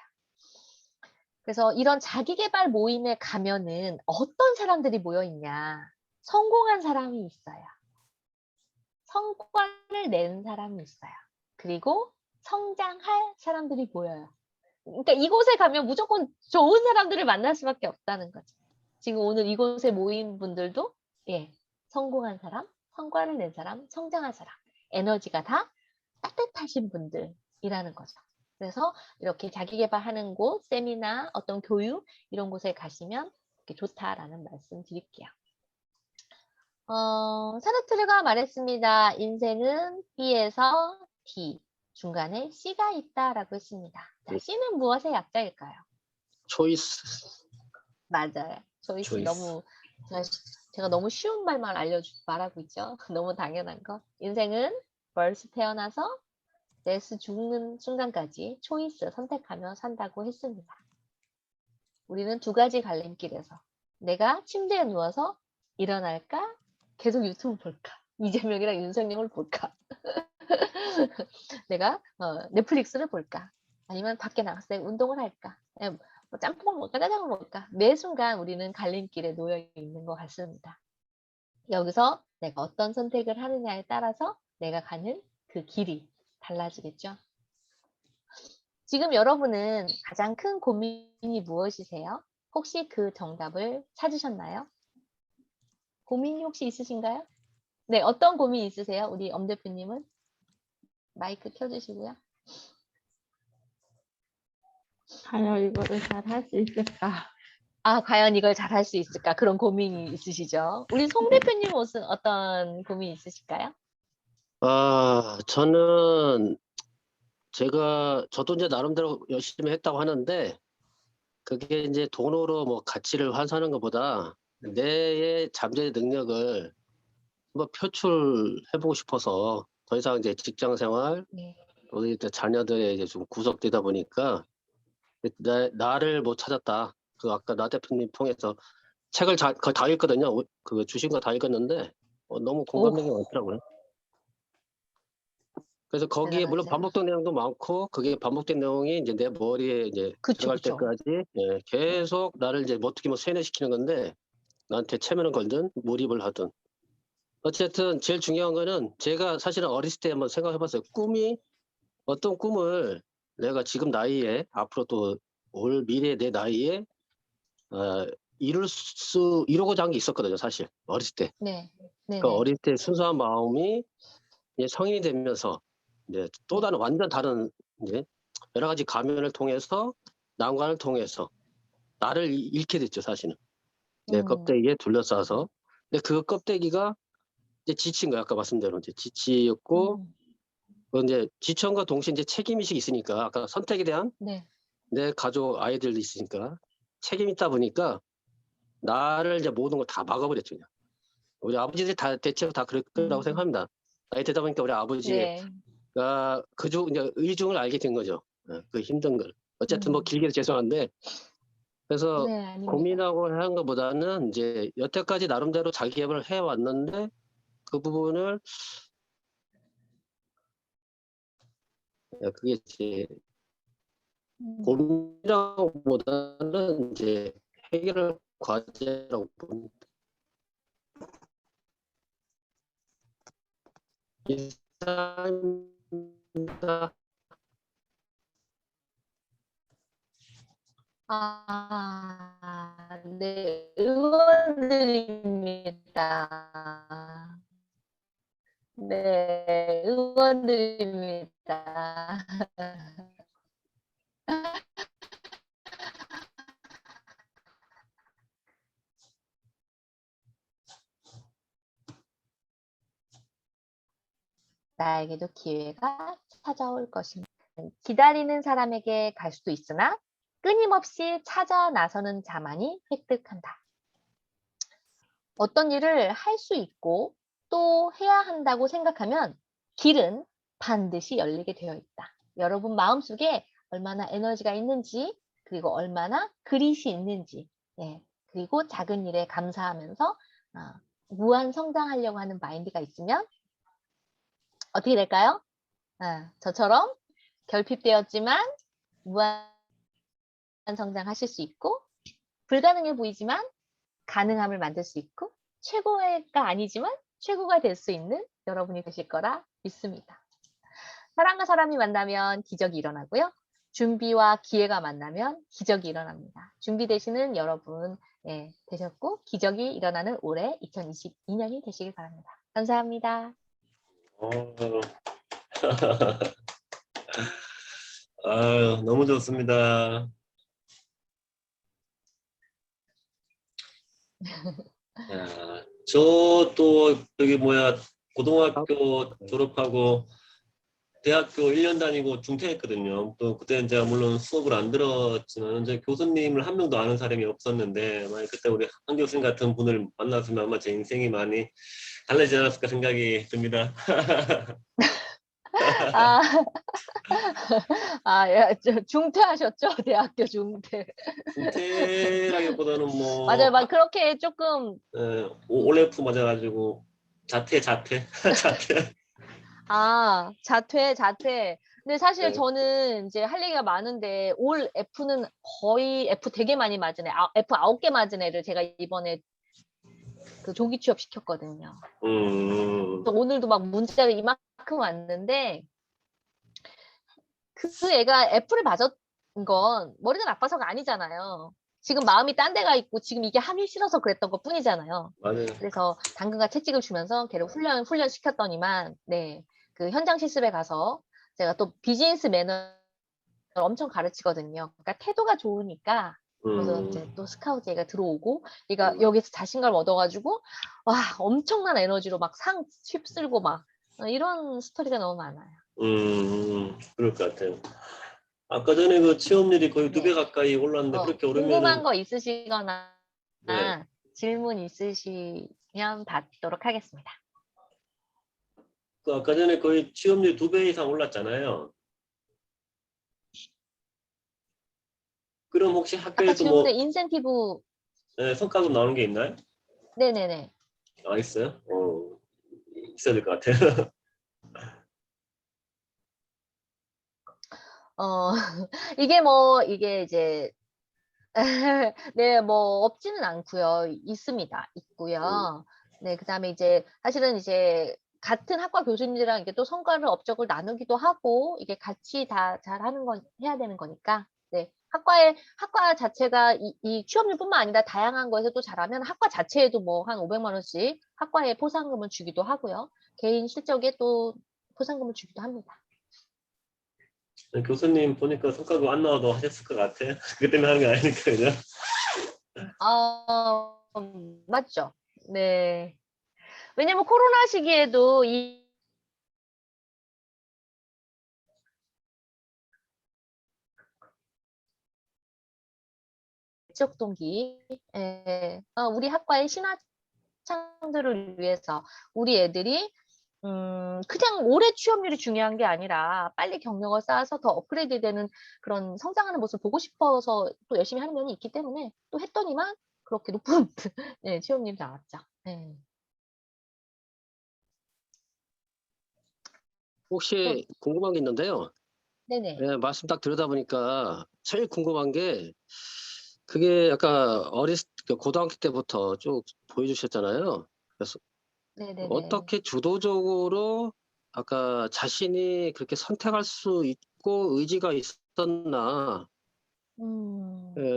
그래서 이런 자기계발 모임에 가면은 어떤 사람들이 모여 있냐? 성공한 사람이 있어요. 성과를 낸 사람이 있어요. 그리고 성장할 사람들이 모여요. 그러니까 이곳에 가면 무조건 좋은 사람들을 만날 수밖에 없다는 거죠. 지금 오늘 이곳에 모인 분들도 예, 성공한 사람, 성과를 낸 사람, 성장한 사람, 에너지가 다 따뜻하신 분들이라는 거죠. 그래서 이렇게 자기 개발하는 곳, 세미나, 어떤 교육 이런 곳에 가시면 이렇게 좋다라는 말씀 드릴게요. 사르트르가 말했습니다. 인생은 B에서 D, 중간에 C가 있다라고 했습니다. 자, C는 무엇의 약자일까요? 초이스. 맞아요. 초이스 초이스. 너무 제가 너무 쉬운 말만 말하고 있죠. 너무 당연한 거. 인생은 벌스 태어나서 데스 죽는 순간까지 초이스 선택하며 산다고 했습니다. 우리는 2가지 갈림길에서 내가 침대에 누워서 일어날까? 계속 유튜브 볼까? 이재명이랑 윤석열을 볼까? 내가 넷플릭스를 볼까? 아니면 밖에 나가서 내가 운동을 할까? 뭐 짬뽕을 먹을까? 짜장을 먹을까? 매 순간 우리는 갈림길에 놓여 있는 것 같습니다. 여기서 내가 어떤 선택을 하느냐에 따라서 내가 가는 그 길이 달라지겠죠. 지금 여러분은 가장 큰 고민이 무엇이세요? 혹시 그 정답을 찾으셨나요? 고민이 혹시 있으신가요? 네, 어떤 고민 있으세요? 우리 엄 대표님은? 마이크 켜주시고요. 과연 이거를 잘 할 수 있을까? 아, 과연 이걸 잘 할 수 있을까? 그런 고민이 있으시죠? 우리 송 대표님 어떤 고민 있으실까요? 저는 저도 이제 나름대로 열심히 했다고 하는데 그게 이제 돈으로 뭐 가치를 환산하는 것보다 내 잠재의 능력을 한번 표출해보고 싶어서 더 이상 이제 직장 생활, 네. 또 이제 자녀들에 이제 좀 구속되다 보니까 나를 못 찾았다. 그 아까 나 대표님 통해서 책을 거의 다 읽거든요. 그 주신 거 다 읽었는데 너무 공감된 게 많더라고요. 그래서 거기에 물론 대단하세요. 반복된 내용도 많고 그게 반복된 내용이 이제 내 머리에 이제 그쵸, 들어갈 그쵸. 때까지 계속 나를 이제 어떻게 뭐 세뇌시키는 건데 나한테 체면을 걸든 몰입을 하든 어쨌든 제일 중요한 거는 제가 사실은 어렸을 때 한번 생각해봤어요. 어떤 꿈을 내가 지금 나이에 앞으로 또 올 미래 내 나이에 이루고자 한 게 있었거든요. 사실 어렸을 때. 네. 그러니까 네네. 어릴 때 순수한 마음이 이제 성인이 되면서 이제 또 다른 완전 다른 이제 여러 가지 가면을 통해서 난관을 통해서 나를 잃게 됐죠. 사실은 내 껍데기에 둘러싸서. 근데 그 껍데기가 이제 지친 거야. 아까 말씀대로 이제 지치였고 그 이제 지천과 동시에 이제 책임의식이 있으니까 아까 선택에 대한 네. 내 가족 아이들도 있으니까 책임 있다 보니까 나를 이제 모든 걸 다 막아버렸죠. 그냥. 우리 아버지들이 다 대체로 다 그럴 거라고 생각합니다. 나이 되다 보니까 우리 아버지가 네. 이제 의중을 알게 된 거죠. 그 힘든 걸. 어쨌든 뭐 길게 죄송한데 그래서 네, 아닙니다. 고민하고 하는 것보다는 이제 여태까지 나름대로 자기 개발을 해왔는데 그 부분을 그게 이제 고민이라고보다는 이제 해결할 과제라고 봅니다. 이상입니다. 네, 응원드립니다. 네, 응원드립니다. 나에게도 기회가 찾아올 것입니다. 기다리는 사람에게 갈 수도 있으나 끊임없이 찾아 나서는 자만이 획득한다. 어떤 일을 할 수 있고 또 해야 한다고 생각하면 길은 반드시 열리게 되어 있다. 여러분 마음속에 얼마나 에너지가 있는지, 그리고 얼마나 그릿이 있는지, 예, 그리고 작은 일에 감사하면서 무한 성장하려고 하는 마인드가 있으면 어떻게 될까요? 저처럼 결핍되었지만 무한 성장하실 수 있고, 불가능해 보이지만 가능함을 만들 수 있고, 최고가 아니지만 최고가 될 수 있는 여러분이 되실 거라 믿습니다. 사람과 사람이 만나면 기적이 일어나고요. 준비와 기회가 만나면 기적이 일어납니다. 준비되시는 여러분 되셨고, 기적이 일어나는 올해 2022년이 되시길 바랍니다. 감사합니다. 아유, 너무 좋습니다. 저또 여기 고등학교 졸업하고 대학교 1년 다니고 중퇴했거든요. 또 그때는 제가 물론 수업을 안 들었지만 이제 교수님을 한 명도 아는 사람이 없었는데, 만약 그때 우리 한 교수님 같은 분을 만났으면 아마 제 인생이 많이 달라지지 않았을까 생각이 듭니다. 중퇴하셨죠? 대학교 중퇴. 중퇴라기보다는 맞아요. 막 그렇게 조금 OLF 맞아가지고 자퇴. 자퇴. 근데 사실 네. 저는 이제 할 얘기가 많은데 올 F는 거의 F 되게 많이 맞은 애, F 9개 맞은 애를 제가 이번에 그 조기 취업 시켰거든요. 그래서 오늘도 막 문자가 이만큼 왔는데, 그 애가 F를 맞은 건 머리가 나빠서가 아니잖아요. 지금 마음이 딴 데가 있고 지금 이게 하기 싫어서 그랬던 것 뿐이잖아요. 맞아요. 그래서 당근과 채찍을 주면서 걔를 훈련 시켰더니만, 그 현장 실습에 가서 제가 또 비즈니스 매너를 엄청 가르치거든요. 그러니까 태도가 좋으니까. 그래서 이제 또 스카우트 얘가 들어오고, 얘가 여기서 자신감 얻어가지고 와, 엄청난 에너지로 막 상 휩쓸고 막 이런 스토리가 너무 많아요. 그럴 것 같아요. 아까 전에 그 취업률이 거의 2배 가까이 올랐는데 그렇게 궁금한 오르면은 거 있으시거나 네. 질문 있으시면 받도록 하겠습니다. 그 아까 전에 거의 취업률 2배 이상 올랐잖아요. 그럼 혹시 아까 학교에서 질문에 인센티브, 성과급 나오는 게 있나요? 네네네. 있어요? 있어야 될 것 같아요. 이게 이제 네, 뭐 없지는 않고요. 있고요. 네, 그다음에 이제 사실은 이제 같은 학과 교수님들이랑 이게 또 성과를 업적을 나누기도 하고, 이게 같이 다 잘하는 건 해야 되는 거니까. 네, 학과 자체가 이 취업률뿐만 아니라 다양한 거에서 또 잘하면 학과 자체에도 뭐 한 500만 원씩 학과에 포상금을 주기도 하고요. 개인 실적에 또 포상금을 주기도 합니다. 교수님 보니까 성과급 안 나와도 하셨을 것 같아요. 그것 때문에 하는 게 아니니까 그죠? 맞죠? 네. 왜냐면 코로나 시기에도 이 지역 동기, 우리 학과의 신화창들을 위해서 우리 애들이 그냥 올해 취업률이 중요한 게 아니라 빨리 경력을 쌓아서 더 업그레이드 되는 그런 성장하는 모습을 보고 싶어서 또 열심히 하는 면이 있기 때문에 또 했더니만 그렇게 높은 취업률이 나왔죠. 네. 혹시 궁금한 게 있는데요. 네네. 네, 말씀 딱 들으다 보니까 제일 궁금한 게 그게 아까 고등학교 때부터 쭉 보여주셨잖아요. 그래서 네네네. 어떻게 주도적으로 아까 자신이 그렇게 선택할 수 있고 의지가 있었나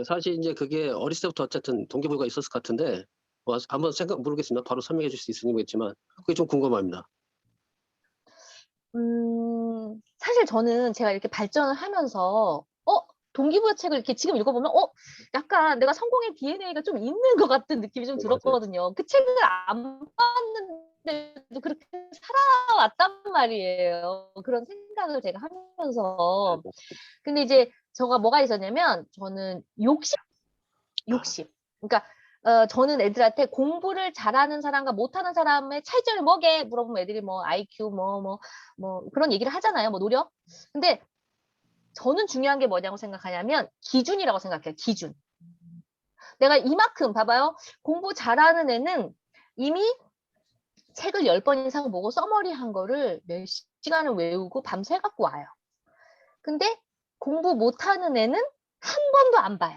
사실 이제 그게 어렸을 때부터 어쨌든 동기부여가 있었을 것 같은데 한번 모르겠습니다. 바로 설명해 줄 수 있으면 모르겠지만 그게 좀 궁금합니다. 사실 저는 제가 이렇게 발전을 하면서 동기부여 책을 이렇게 지금 읽어보면 약간 내가 성공의 DNA가 좀 있는 것 같은 느낌이 좀 맞아요. 들었거든요. 그 책을 안 봤는데도 그렇게 살아왔단 말이에요. 그런 생각을 제가 하면서. 근데 이제 저가 뭐가 있었냐면 저는 욕심. 그러니까 저는 애들한테 공부를 잘하는 사람과 못하는 사람의 차이점이 뭐게 물어보면 애들이 뭐 IQ 뭐 그런 얘기를 하잖아요. 뭐 노력. 근데 저는 중요한 게 뭐냐고 생각하냐면 기준이라고 생각해요. 기준. 내가 이만큼 봐봐요. 공부 잘하는 애는 이미 책을 10번 이상 보고 써머리한 거를 몇 시간을 외우고 밤새 갖고 와요. 근데 공부 못하는 애는 한 번도 안 봐요.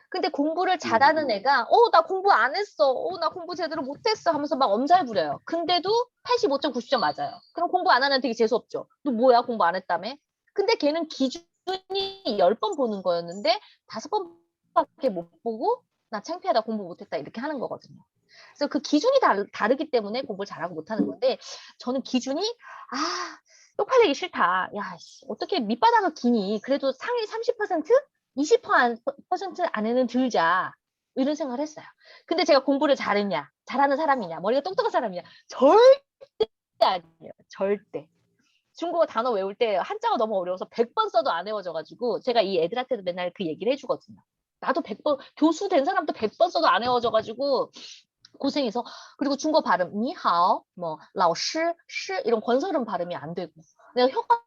근데 공부를 잘하는 애가 나 공부 안 했어. 나 공부 제대로 못했어 하면서 막 엄살 부려요. 근데도 85점, 90점 맞아요. 그럼 공부 안 하는 애 되게 재수없죠. 너 뭐야 공부 안 했다며? 근데 걔는 기준이 10번 보는 거였는데 5번밖에 못 보고 나 창피하다 공부 못했다 이렇게 하는 거거든요. 그래서 그 기준이 다르기 때문에 공부를 잘하고 못하는 건데 저는 기준이 쪽팔리기 싫다. 야, 어떻게 밑바닥을 기니? 그래도 상위 30%? 20% 안에는 들자. 이런 생각을 했어요. 근데 제가 공부를 잘했냐? 잘하는 사람이냐? 머리가 똑똑한 사람이냐? 절대 아니에요. 절대. 중국어 단어 외울 때 한자가 너무 어려워서 100번 써도 안 외워져가지고 제가 이 애들한테도 맨날 그 얘기를 해주거든요. 나도 100번, 교수 된 사람도 100번 써도 안 외워져가지고 고생해서. 그리고 중국어 발음 니하오, 뭐 라오시, 시 이런 건설음 발음이 안 되고 내가 혀가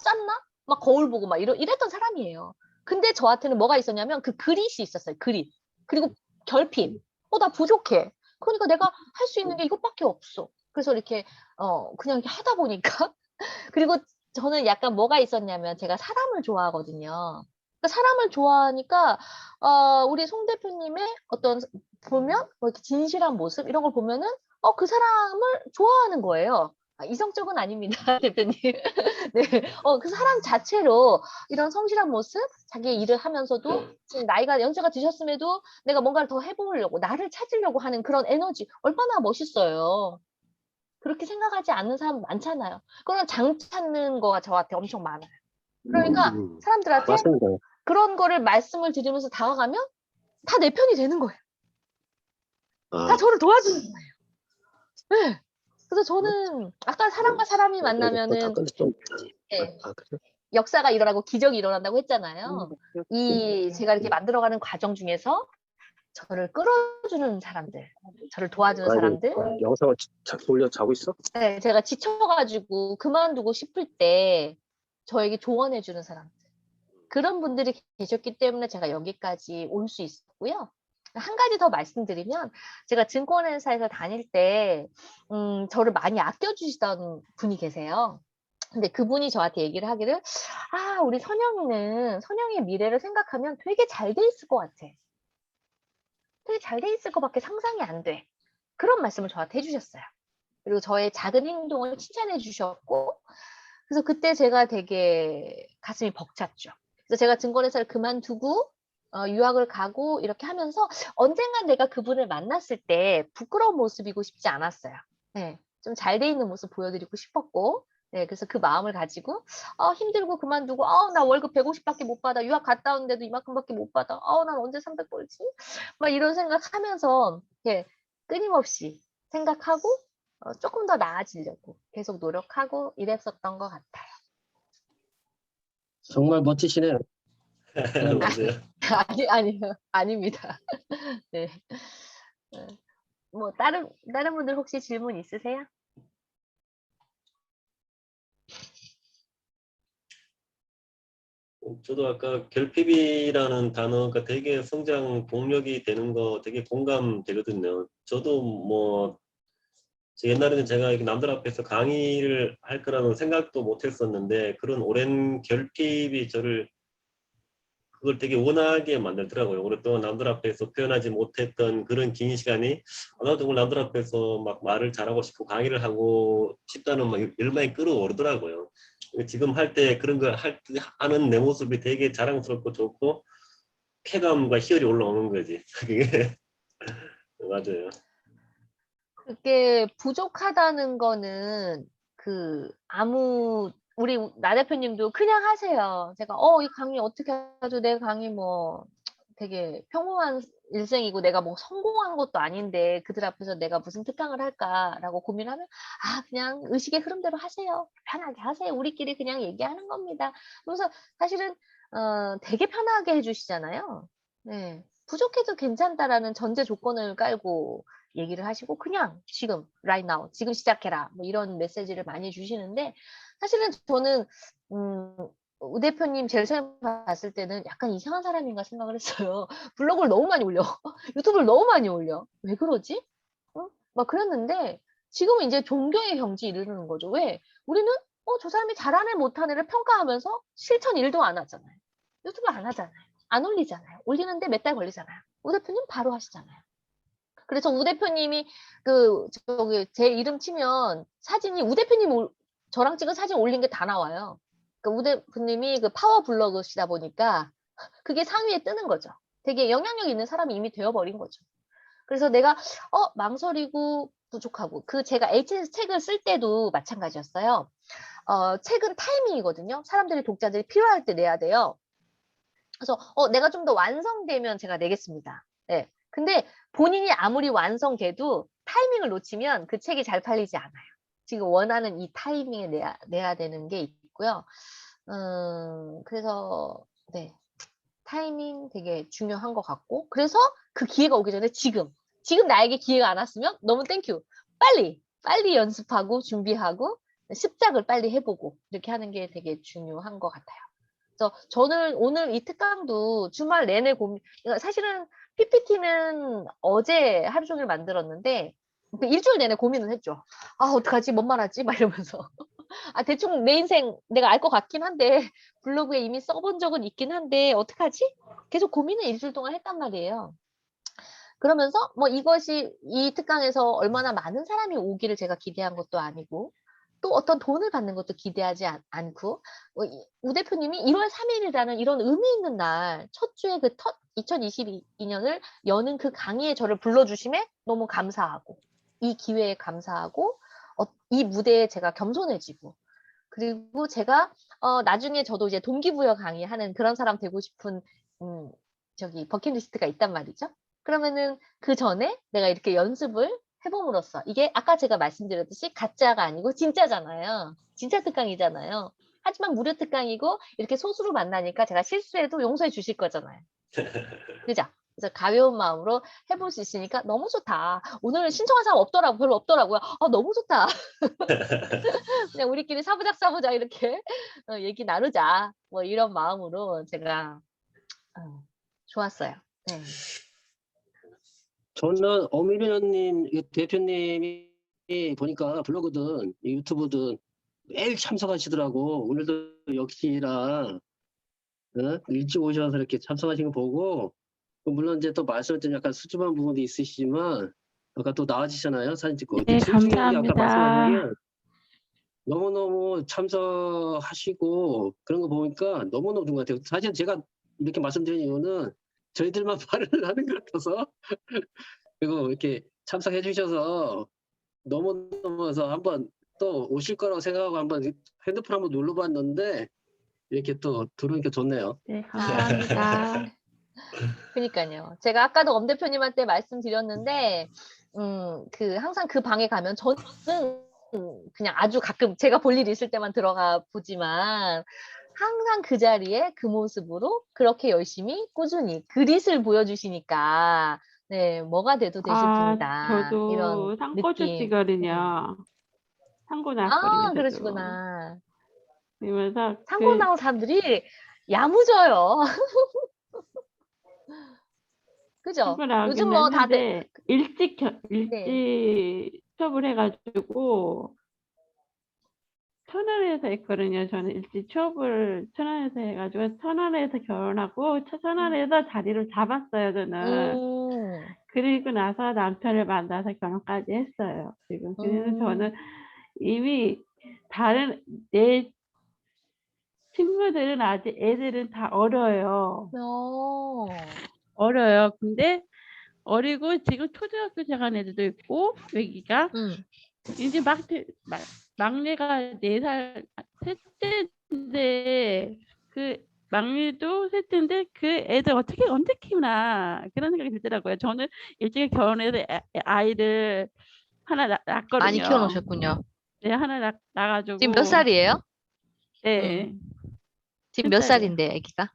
짰나? 막 거울 보고 막 이랬던 사람이에요. 근데 저한테는 뭐가 있었냐면 그 그릿이 있었어요. 그릿. 그리고 결핍. 나 부족해. 그러니까 내가 할 수 있는 게 이것밖에 없어. 그래서 이렇게 그냥 이렇게 하다 보니까 그리고 저는 약간 뭐가 있었냐면 제가 사람을 좋아하거든요. 그러니까 사람을 좋아하니까 우리 송 대표님의 어떤 보면 뭐 이렇게 진실한 모습 이런 걸 보면은 그 사람을 좋아하는 거예요. 이성적은 아닙니다, 대표님. 네, 그 사람 자체로 이런 성실한 모습, 자기 일을 하면서도 지금 나이가 연세가 드셨음에도 내가 뭔가를 더 해보려고 나를 찾으려고 하는 그런 에너지 얼마나 멋있어요. 그렇게 생각하지 않는 사람 많잖아요. 그런 장 찾는 거가 저한테 엄청 많아요. 그러니까 사람들한테 맞습니다. 그런 거를 말씀을 드리면서 다가가면 다 내 편이 되는 거예요. 다 저를 도와주는 거예요. 네. 그래서 저는 아까 사람과 사람이 만나면은 네, 역사가 일어나고 기적이 일어난다고 했잖아요. 제가 이렇게 만들어가는 과정 중에서 저를 끌어주는 사람들, 저를 도와주는 사람들. 영상을 돌려 자고 있어? 네, 제가 지쳐가지고 그만두고 싶을 때 저에게 조언해주는 사람들. 그런 분들이 계셨기 때문에 제가 여기까지 올 수 있었고요. 한 가지 더 말씀드리면 제가 증권회사에서 다닐 때 저를 많이 아껴주시던 분이 계세요. 근데 그분이 저한테 얘기를 하기를 우리 선영의 미래를 생각하면 되게 잘 돼 있을 것 같아. 되게 잘 돼 있을 것밖에 상상이 안 돼. 그런 말씀을 저한테 해주셨어요. 그리고 저의 작은 행동을 칭찬해 주셨고 그래서 그때 제가 되게 가슴이 벅찼죠. 그래서 제가 증권회사를 그만두고 유학을 가고 이렇게 하면서 언젠간 내가 그분을 만났을 때 부끄러운 모습이고 싶지 않았어요. 네, 좀 잘 돼 있는 모습 보여드리고 싶었고 네, 그래서 그 마음을 가지고 힘들고 그만두고 나 월급 150밖에 못 받아. 유학 갔다 오는데도 이만큼밖에 못 받아. 난 언제 300 벌지? 막 이런 생각하면서 끊임없이 생각하고 조금 더 나아지려고 계속 노력하고 이랬었던 것 같아요. 정말 멋지시네요. 맞아요. 아니요. 아닙니다. 네. 뭐 다른 분들 혹시 질문 있으세요? 저도 아까 결핍이라는 단어가 되게 성장 동력이 되는 거 되게 공감되거든요. 저도 뭐 옛날에는 제가 이렇게 남들 앞에서 강의를 할 거라는 생각도 못 했었는데 그런 오랜 결핍이 저를 그걸 되게 원하게 만들더라고요. 오랫동안 남들 앞에서 표현하지 못했던 그런 긴 시간이 나도 오늘 남들 앞에서 막 말을 잘하고 싶고 강의를 하고 싶다는 막 열망이 끌어오르더라고요. 지금 할 때 그런 걸 하는 내 모습이 되게 자랑스럽고 좋고 쾌감과 희열이 올라오는 거지. 그게 맞아요. 그게 부족하다는 거는 우리 나 대표님도 그냥 하세요. 제가 이 강의 어떻게 하죠? 내 강의 뭐 되게 평범한 일생이고 내가 뭐 성공한 것도 아닌데 그들 앞에서 내가 무슨 특강을 할까라고 고민하면 그냥 의식의 흐름대로 하세요. 편하게 하세요. 우리끼리 그냥 얘기하는 겁니다. 그래서 사실은 되게 편하게 해주시잖아요. 네. 부족해도 괜찮다라는 전제 조건을 깔고 얘기를 하시고 그냥 지금 right now 지금 시작해라 뭐 이런 메시지를 많이 주시는데 사실은 저는 우 대표님 제일 처음 봤을 때는 약간 이상한 사람인가 생각을 했어요. 블로그를 너무 많이 올려. 유튜브를 너무 많이 올려. 왜 그러지? 막 그랬는데 지금은 이제 존경의 경지에 이르는 거죠. 왜? 우리는 저 사람이 잘하네 못하네를 평가하면서 실천 1도 안 하잖아요. 유튜브 안 하잖아요. 안 올리잖아요. 올리는데 몇 달 걸리잖아요. 우 대표님 바로 하시잖아요. 그래서 우 대표님이 제 이름 치면 사진이 우 대표님 저랑 찍은 사진 올린 게 다 나와요. 우 대표님이 파워 블로그시다 보니까 그게 상위에 뜨는 거죠. 되게 영향력 있는 사람이 이미 되어버린 거죠. 그래서 내가 망설이고 부족하고 제가 HS 책을 쓸 때도 마찬가지였어요. 책은 타이밍이거든요. 사람들이 독자들이 필요할 때 내야 돼요. 그래서 내가 좀 더 완성되면 제가 내겠습니다. 네. 근데 본인이 아무리 완성돼도 타이밍을 놓치면 그 책이 잘 팔리지 않아요. 지금 원하는 이 타이밍에 내야 되는 게 있고요. 그래서 네. 타이밍 되게 중요한 것 같고 그래서 그 기회가 오기 전에 지금 나에게 기회가 안 왔으면 너무 땡큐. 빨리 연습하고 준비하고 습작을 빨리 해보고 이렇게 하는 게 되게 중요한 것 같아요. 그래서 저는 오늘 이 특강도 주말 내내 사실은 PPT는 어제 하루 종일 만들었는데 일주일 내내 고민을 했죠. 어떡하지? 뭔 말하지? 막 이러면서. 대충 내 인생 내가 알 것 같긴 한데 블로그에 이미 써본 적은 있긴 한데 어떡하지? 계속 고민을 일주일 동안 했단 말이에요. 그러면서 뭐 이 특강에서 얼마나 많은 사람이 오기를 제가 기대한 것도 아니고 또 어떤 돈을 받는 것도 기대하지 않고 우 대표님이 1월 3일이라는 이런 의미 있는 날 첫 주에 2022년을 여는 그 강의에 저를 불러주심에 너무 감사하고 이 기회에 감사하고 이 무대에 제가 겸손해지고 그리고 제가 나중에 저도 이제 동기부여 강의하는 그런 사람 되고 싶은 버킷리스트가 있단 말이죠. 그러면은 그 전에 내가 이렇게 연습을 해봄으로써 이게 아까 제가 말씀드렸듯이 가짜가 아니고 진짜잖아요. 진짜 특강이잖아요. 하지만 무료 특강이고 이렇게 소수로 만나니까 제가 실수해도 용서해 주실 거잖아요. 그죠? 그래서 가벼운 마음으로 해볼 수 있으니까 너무 좋다. 오늘은 신청한 사람 별로 없더라고요. 너무 좋다. 그냥 우리끼리 사부작 이렇게 얘기 나누자. 뭐 이런 마음으로 제가 좋았어요. 네. 저는 어미련님 대표님이 보니까 블로그든 유튜브든 매일 참석하시더라고. 오늘도 역시나 일찍 오셔서 이렇게 참석하신 거 보고 물론 이제 또 말씀을 좀 약간 수줍은 부분도 있으시지만 아까 또 나와지잖아요. 사진 찍고. 네, 제일 중요한 게 아까 말씀하신 감사합니다. 게 너무너무 참석하시고 그런 거 보니까 너무너무 좋은 것 같아요. 사실 제가 이렇게 말씀드린 이유는 저희들만 말을 하는 것 같아서 그리고 이렇게 참석해 주셔서 너무너무해서 한번 또 오실 거라고 생각하고 한번 핸드폰 한번 눌러봤는데 이렇게 또 들으니까 좋네요. 네, 감사합니다. 그러니까요. 제가 아까도 엄 대표님한테 말씀드렸는데 항상 그 방에 가면 저는 그냥 아주 가끔 제가 볼 일이 있을 때만 들어가 보지만 항상 그 자리에 그 모습으로 그렇게 열심히 꾸준히 그릿을 보여주시니까 네, 뭐가 돼도 되실 분이다. 이런 저도 상고 느낌. 줬지거든요. 상고 나왔거든요, 저도. 그러시구나. 그러면서 상고 나온 사람들이 야무져요. 그죠? 상고 요즘 나오긴 뭐 다들 했는데 일찍 네. 취업을 해가지고 천안에서 했거든요. 저는 일찍 취업을 천안에서 해가지고 천안에서 결혼하고 천안에서 자리를 잡았어요. 저는. 음, 그리고 나서 남편을 만나서 결혼까지 했어요. 지금. 그래서 저는 이미 다른 내 친구들은 아직 애들은 다 어려요. 어. 어려요. 근데 어리고 지금 초등학교 들어간 애들도 있고 여기가 이제 막내가 4살 셋째인데 그 막내도 셋째인데 그 애들 어떻게 언제 키우나 그런 생각이 들더라고요. 저는 일찍 결혼해서 아이를 하나 많이 낳았거든요. 키워놓으셨군요. 네, 하나 지금 몇 낳아가지고 살이에요? 네, 지금 몇 큰 딸이요. 살인데 아기가?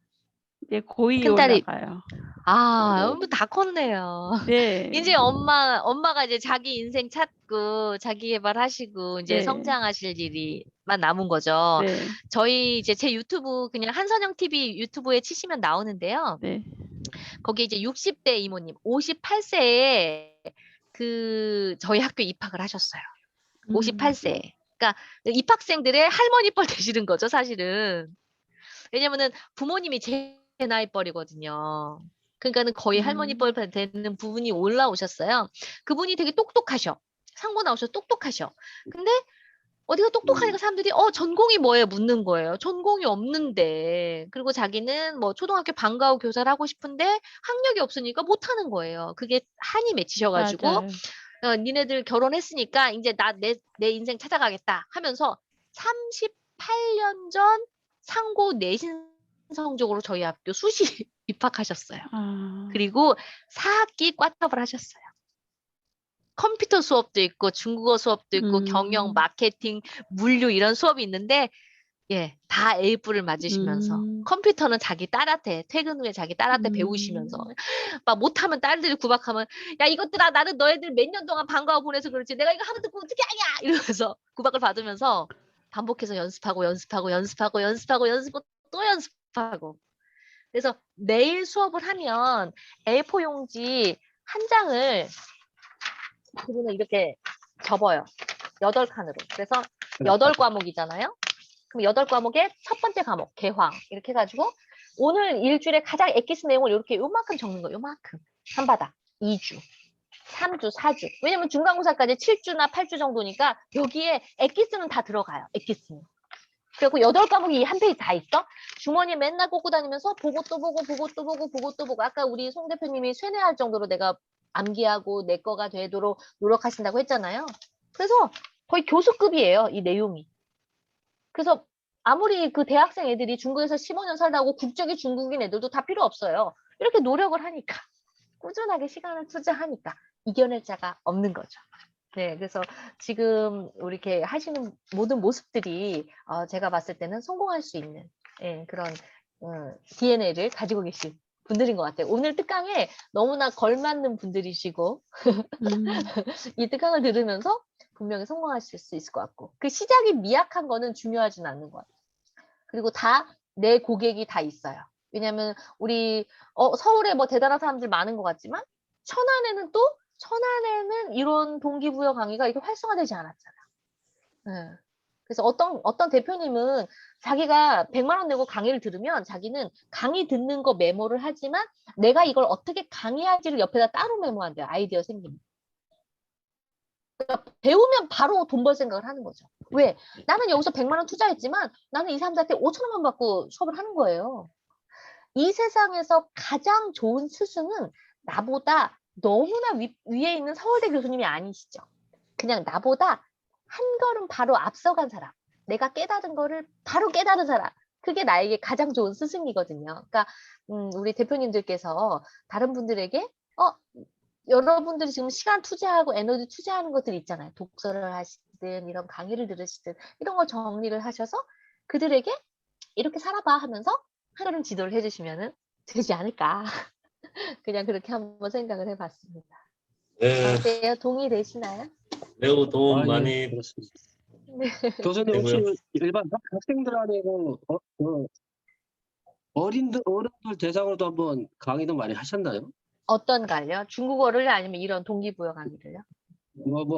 이제 고2 큰 딸이 올라가요. 아, 뭐다 컸네요. 네, 이제 엄마가 이제 자기 인생 찾고 자기 개발하시고 이제 네, 성장하실 일이만 남은 거죠. 네, 저희 이제 제 유튜브 그냥 한선영 TV 유튜브에 치시면 나오는데요. 네. 거기 이제 60대 이모님, 58세에 저희 학교 입학을 하셨어요. 58세. 그러니까 입학생들의 할머니 뻘 되시는 거죠, 사실은. 왜냐면은 부모님이 제 나이 뻘이거든요. 그러니까는 거의 할머니 뻘 되는 부분이 올라오셨어요. 그분이 되게 똑똑하셔. 상고 나오셔서 똑똑하셔. 근데 어디가 똑똑하니까 사람들이 전공이 뭐예요? 묻는 거예요. 전공이 없는데. 그리고 자기는 뭐 초등학교 방과 후 교사를 하고 싶은데 학력이 없으니까 못 하는 거예요. 그게 한이 맺히셔가지고 맞아요. 니네들 결혼했으니까 이제 내 인생 찾아가겠다 하면서 38년 전 상고 내신 성적으로 저희 학교 수시 입학하셨어요. 아, 그리고 4학기 꽈탑을 하셨어요. 컴퓨터 수업도 있고 중국어 수업도 있고 경영, 마케팅, 물류 이런 수업이 있는데 예, 다 A뿔을 맞으시면서 컴퓨터는 자기 딸한테 퇴근 후에 자기 딸한테 배우시면서 막 못하면 딸들이 구박하면 야 이것들아 나는 너희들 몇 년 동안 방과후 보내서 그렇지 내가 이거 하면 듣고 어떻게 하냐 이러면서 구박을 받으면서 반복해서 연습하고 또 연습하고 그래서 매일 수업을 하면 A4 용지 한 장을 그분은 이렇게 접어요. 8칸으로. 그래서 8과목이잖아요. 그럼 8과목의 첫 번째 과목, 개황. 이렇게 해가지고 오늘 일주일에 가장 엑기스 내용을 이렇게 요만큼 적는 거예요. 요만큼. 한 바닥. 2주, 3주, 4주. 왜냐면 중간고사까지 7주나 8주 정도니까 여기에 엑기스는 다 들어가요. 엑기스는. 그리고 8과목이 한 페이지 다 있어. 주머니에 맨날 꽂고 다니면서 보고 또 보고 아까 우리 송 대표님이 쇠뇌할 정도로 내가 암기하고 내 거가 되도록 노력하신다고 했잖아요. 그래서 거의 교수급이에요. 이 내용이. 그래서 아무리 그 대학생 애들이 중국에서 15년 살다 오고 국적이 중국인 애들도 다 필요 없어요. 이렇게 노력을 하니까 꾸준하게 시간을 투자하니까 이겨낼 자가 없는 거죠. 네, 그래서 지금 우리 이렇게 하시는 모든 모습들이 제가 봤을 때는 성공할 수 있는 그런 DNA를 가지고 계신 분들인 것 같아요. 오늘 특강에 너무나 걸맞는 분들이시고 이 특강을 들으면서 분명히 성공하실 수 있을 것 같고 그 시작이 미약한 거는 중요하진 않는 것 같아요. 그리고 다 내 고객이 다 있어요. 왜냐하면 우리 서울에 뭐 대단한 사람들 많은 것 같지만 천안에는 이런 동기부여 강의가 이렇게 활성화되지 않았잖아요. 네. 그래서 어떤 대표님은 자기가 100만 원 내고 강의를 들으면 자기는 강의 듣는 거 메모를 하지만 내가 이걸 어떻게 강의할지를 옆에다 따로 메모한대요. 아이디어 생기면. 그러니까 배우면 바로 돈 벌 생각을 하는 거죠. 왜? 나는 여기서 100만 원 투자했지만 나는 이 사람들한테 5천 원만 받고 수업을 하는 거예요. 이 세상에서 가장 좋은 스승은 나보다 너무나 위에 있는 서울대 교수님이 아니시죠. 그냥 나보다 한 걸음 바로 앞서간 사람. 내가 깨달은 거를 바로 깨달은 사람. 그게 나에게 가장 좋은 스승이거든요. 그러니까 우리 대표님들께서 다른 분들에게 여러분들이 지금 시간 투자하고 에너지 투자하는 것들이 있잖아요. 독서를 하시든 이런 강의를 들으시든 이런 걸 정리를 하셔서 그들에게 이렇게 살아봐 하면서 하루는 지도를 해주시면 되지 않을까. 그냥 그렇게 한번 생각을 해봤습니다. 네, 어때요? 동의되시나요? 매우 도움 아, 예, 많이 그렇습니다. 네. 교수님 혹시 되고요. 일반 학생들 아니고 어른들 대상으로도 한번 강의도 많이 하셨나요? 어떤 갈요? 중국어를 아니면 이런 동기부여 강의를요?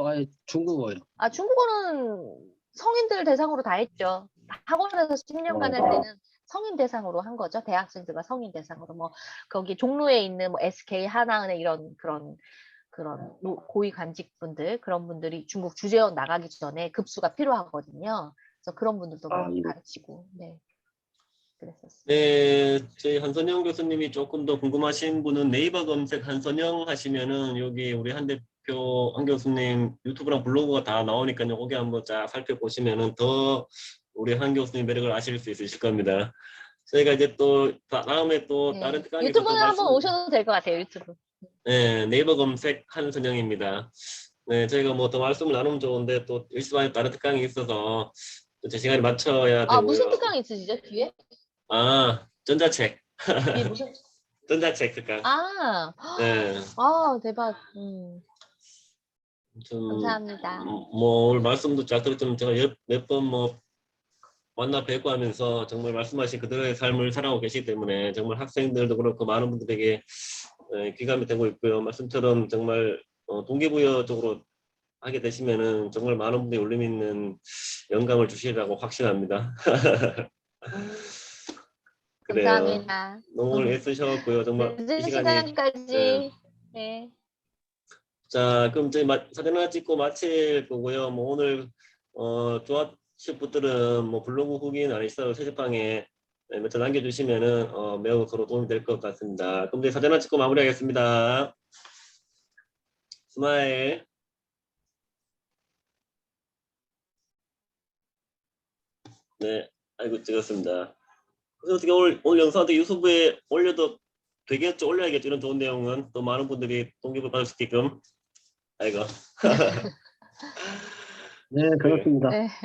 아예 중국어요. 중국어는 성인들 대상으로 다 했죠. 학원에서 10년간 할 때는 성인 대상으로 한 거죠. 대학생들과 성인 대상으로 뭐 거기 종로에 있는 뭐 SK 하나은행 이런 그런 고위 관직분들 그런 분들이 중국 주재원 나가기 전에 급수가 필요하거든요. 그래서 그런 분들도 많이 예. 가르치고. 네. 그랬었어요. 네, 저희 한선영 교수님이 조금 더 궁금하신 분은 네이버 검색 한선영 하시면은 여기 우리 한 대표 한 교수님 유튜브랑 블로그가 다 나오니까요. 거기 한번 쫙 살펴보시면은 더 우리 한 교수님 매력을 아실 수 있으실 겁니다. 저희가 이제 또 다음에 또 네. 다른 특강에서 또 유튜브는 한번 오셔도 될 것 같아요. 유튜브. 네, 네이버 검색 한선영입니다. 네, 저희가 뭐 더 말씀을 나누면 좋은데 또 일시간에 다른 특강이 있어서 또 제 시간에 맞춰야 아, 되고요. 무슨 특강 있으시죠? 뒤에? 아, 전자책. 뒤에 무슨? 전자책 특강. 아, 네, 아, 대박. 좀, 감사합니다. 뭐, 오늘 말씀도 잘 들었지만 제가 몇 번 뭐, 만나 뵙고 하면서 정말 말씀하신 그대로의 삶을 살아오고 계시기 때문에 정말 학생들도 그렇고 많은 분들에게 귀감이 되고 있고요. 말씀처럼 정말 동기부여적으로 하게 되시면은 정말 많은 분들이 울림 있는 영감을 주시리라고 확신합니다. 그래요. 감사합니다. 너무 애쓰셨고요. 정말 이 늦은 시간이. 네. 시간까지. 네. 자, 그럼 저희 사진 하나 찍고 마칠 거고요. 뭐 오늘 좋아하실 분들은 뭐 블로그 후기나 아니시더라도 채팅방에 몇 점 남겨주시면은 매우 서로 도움이 될 것 같습니다. 그럼 저희 사진 하나 찍고 마무리하겠습니다. 스마일. 네, 아이고 찍었습니다. 그래서 어떻게 오늘 영상 어떻게 유튜브에 올려도 되겠죠? 올려야겠죠? 이런 좋은 내용은 또 많은 분들이 동기부여 받을 수 있게끔. 아이고. 네, 그렇습니다. 네.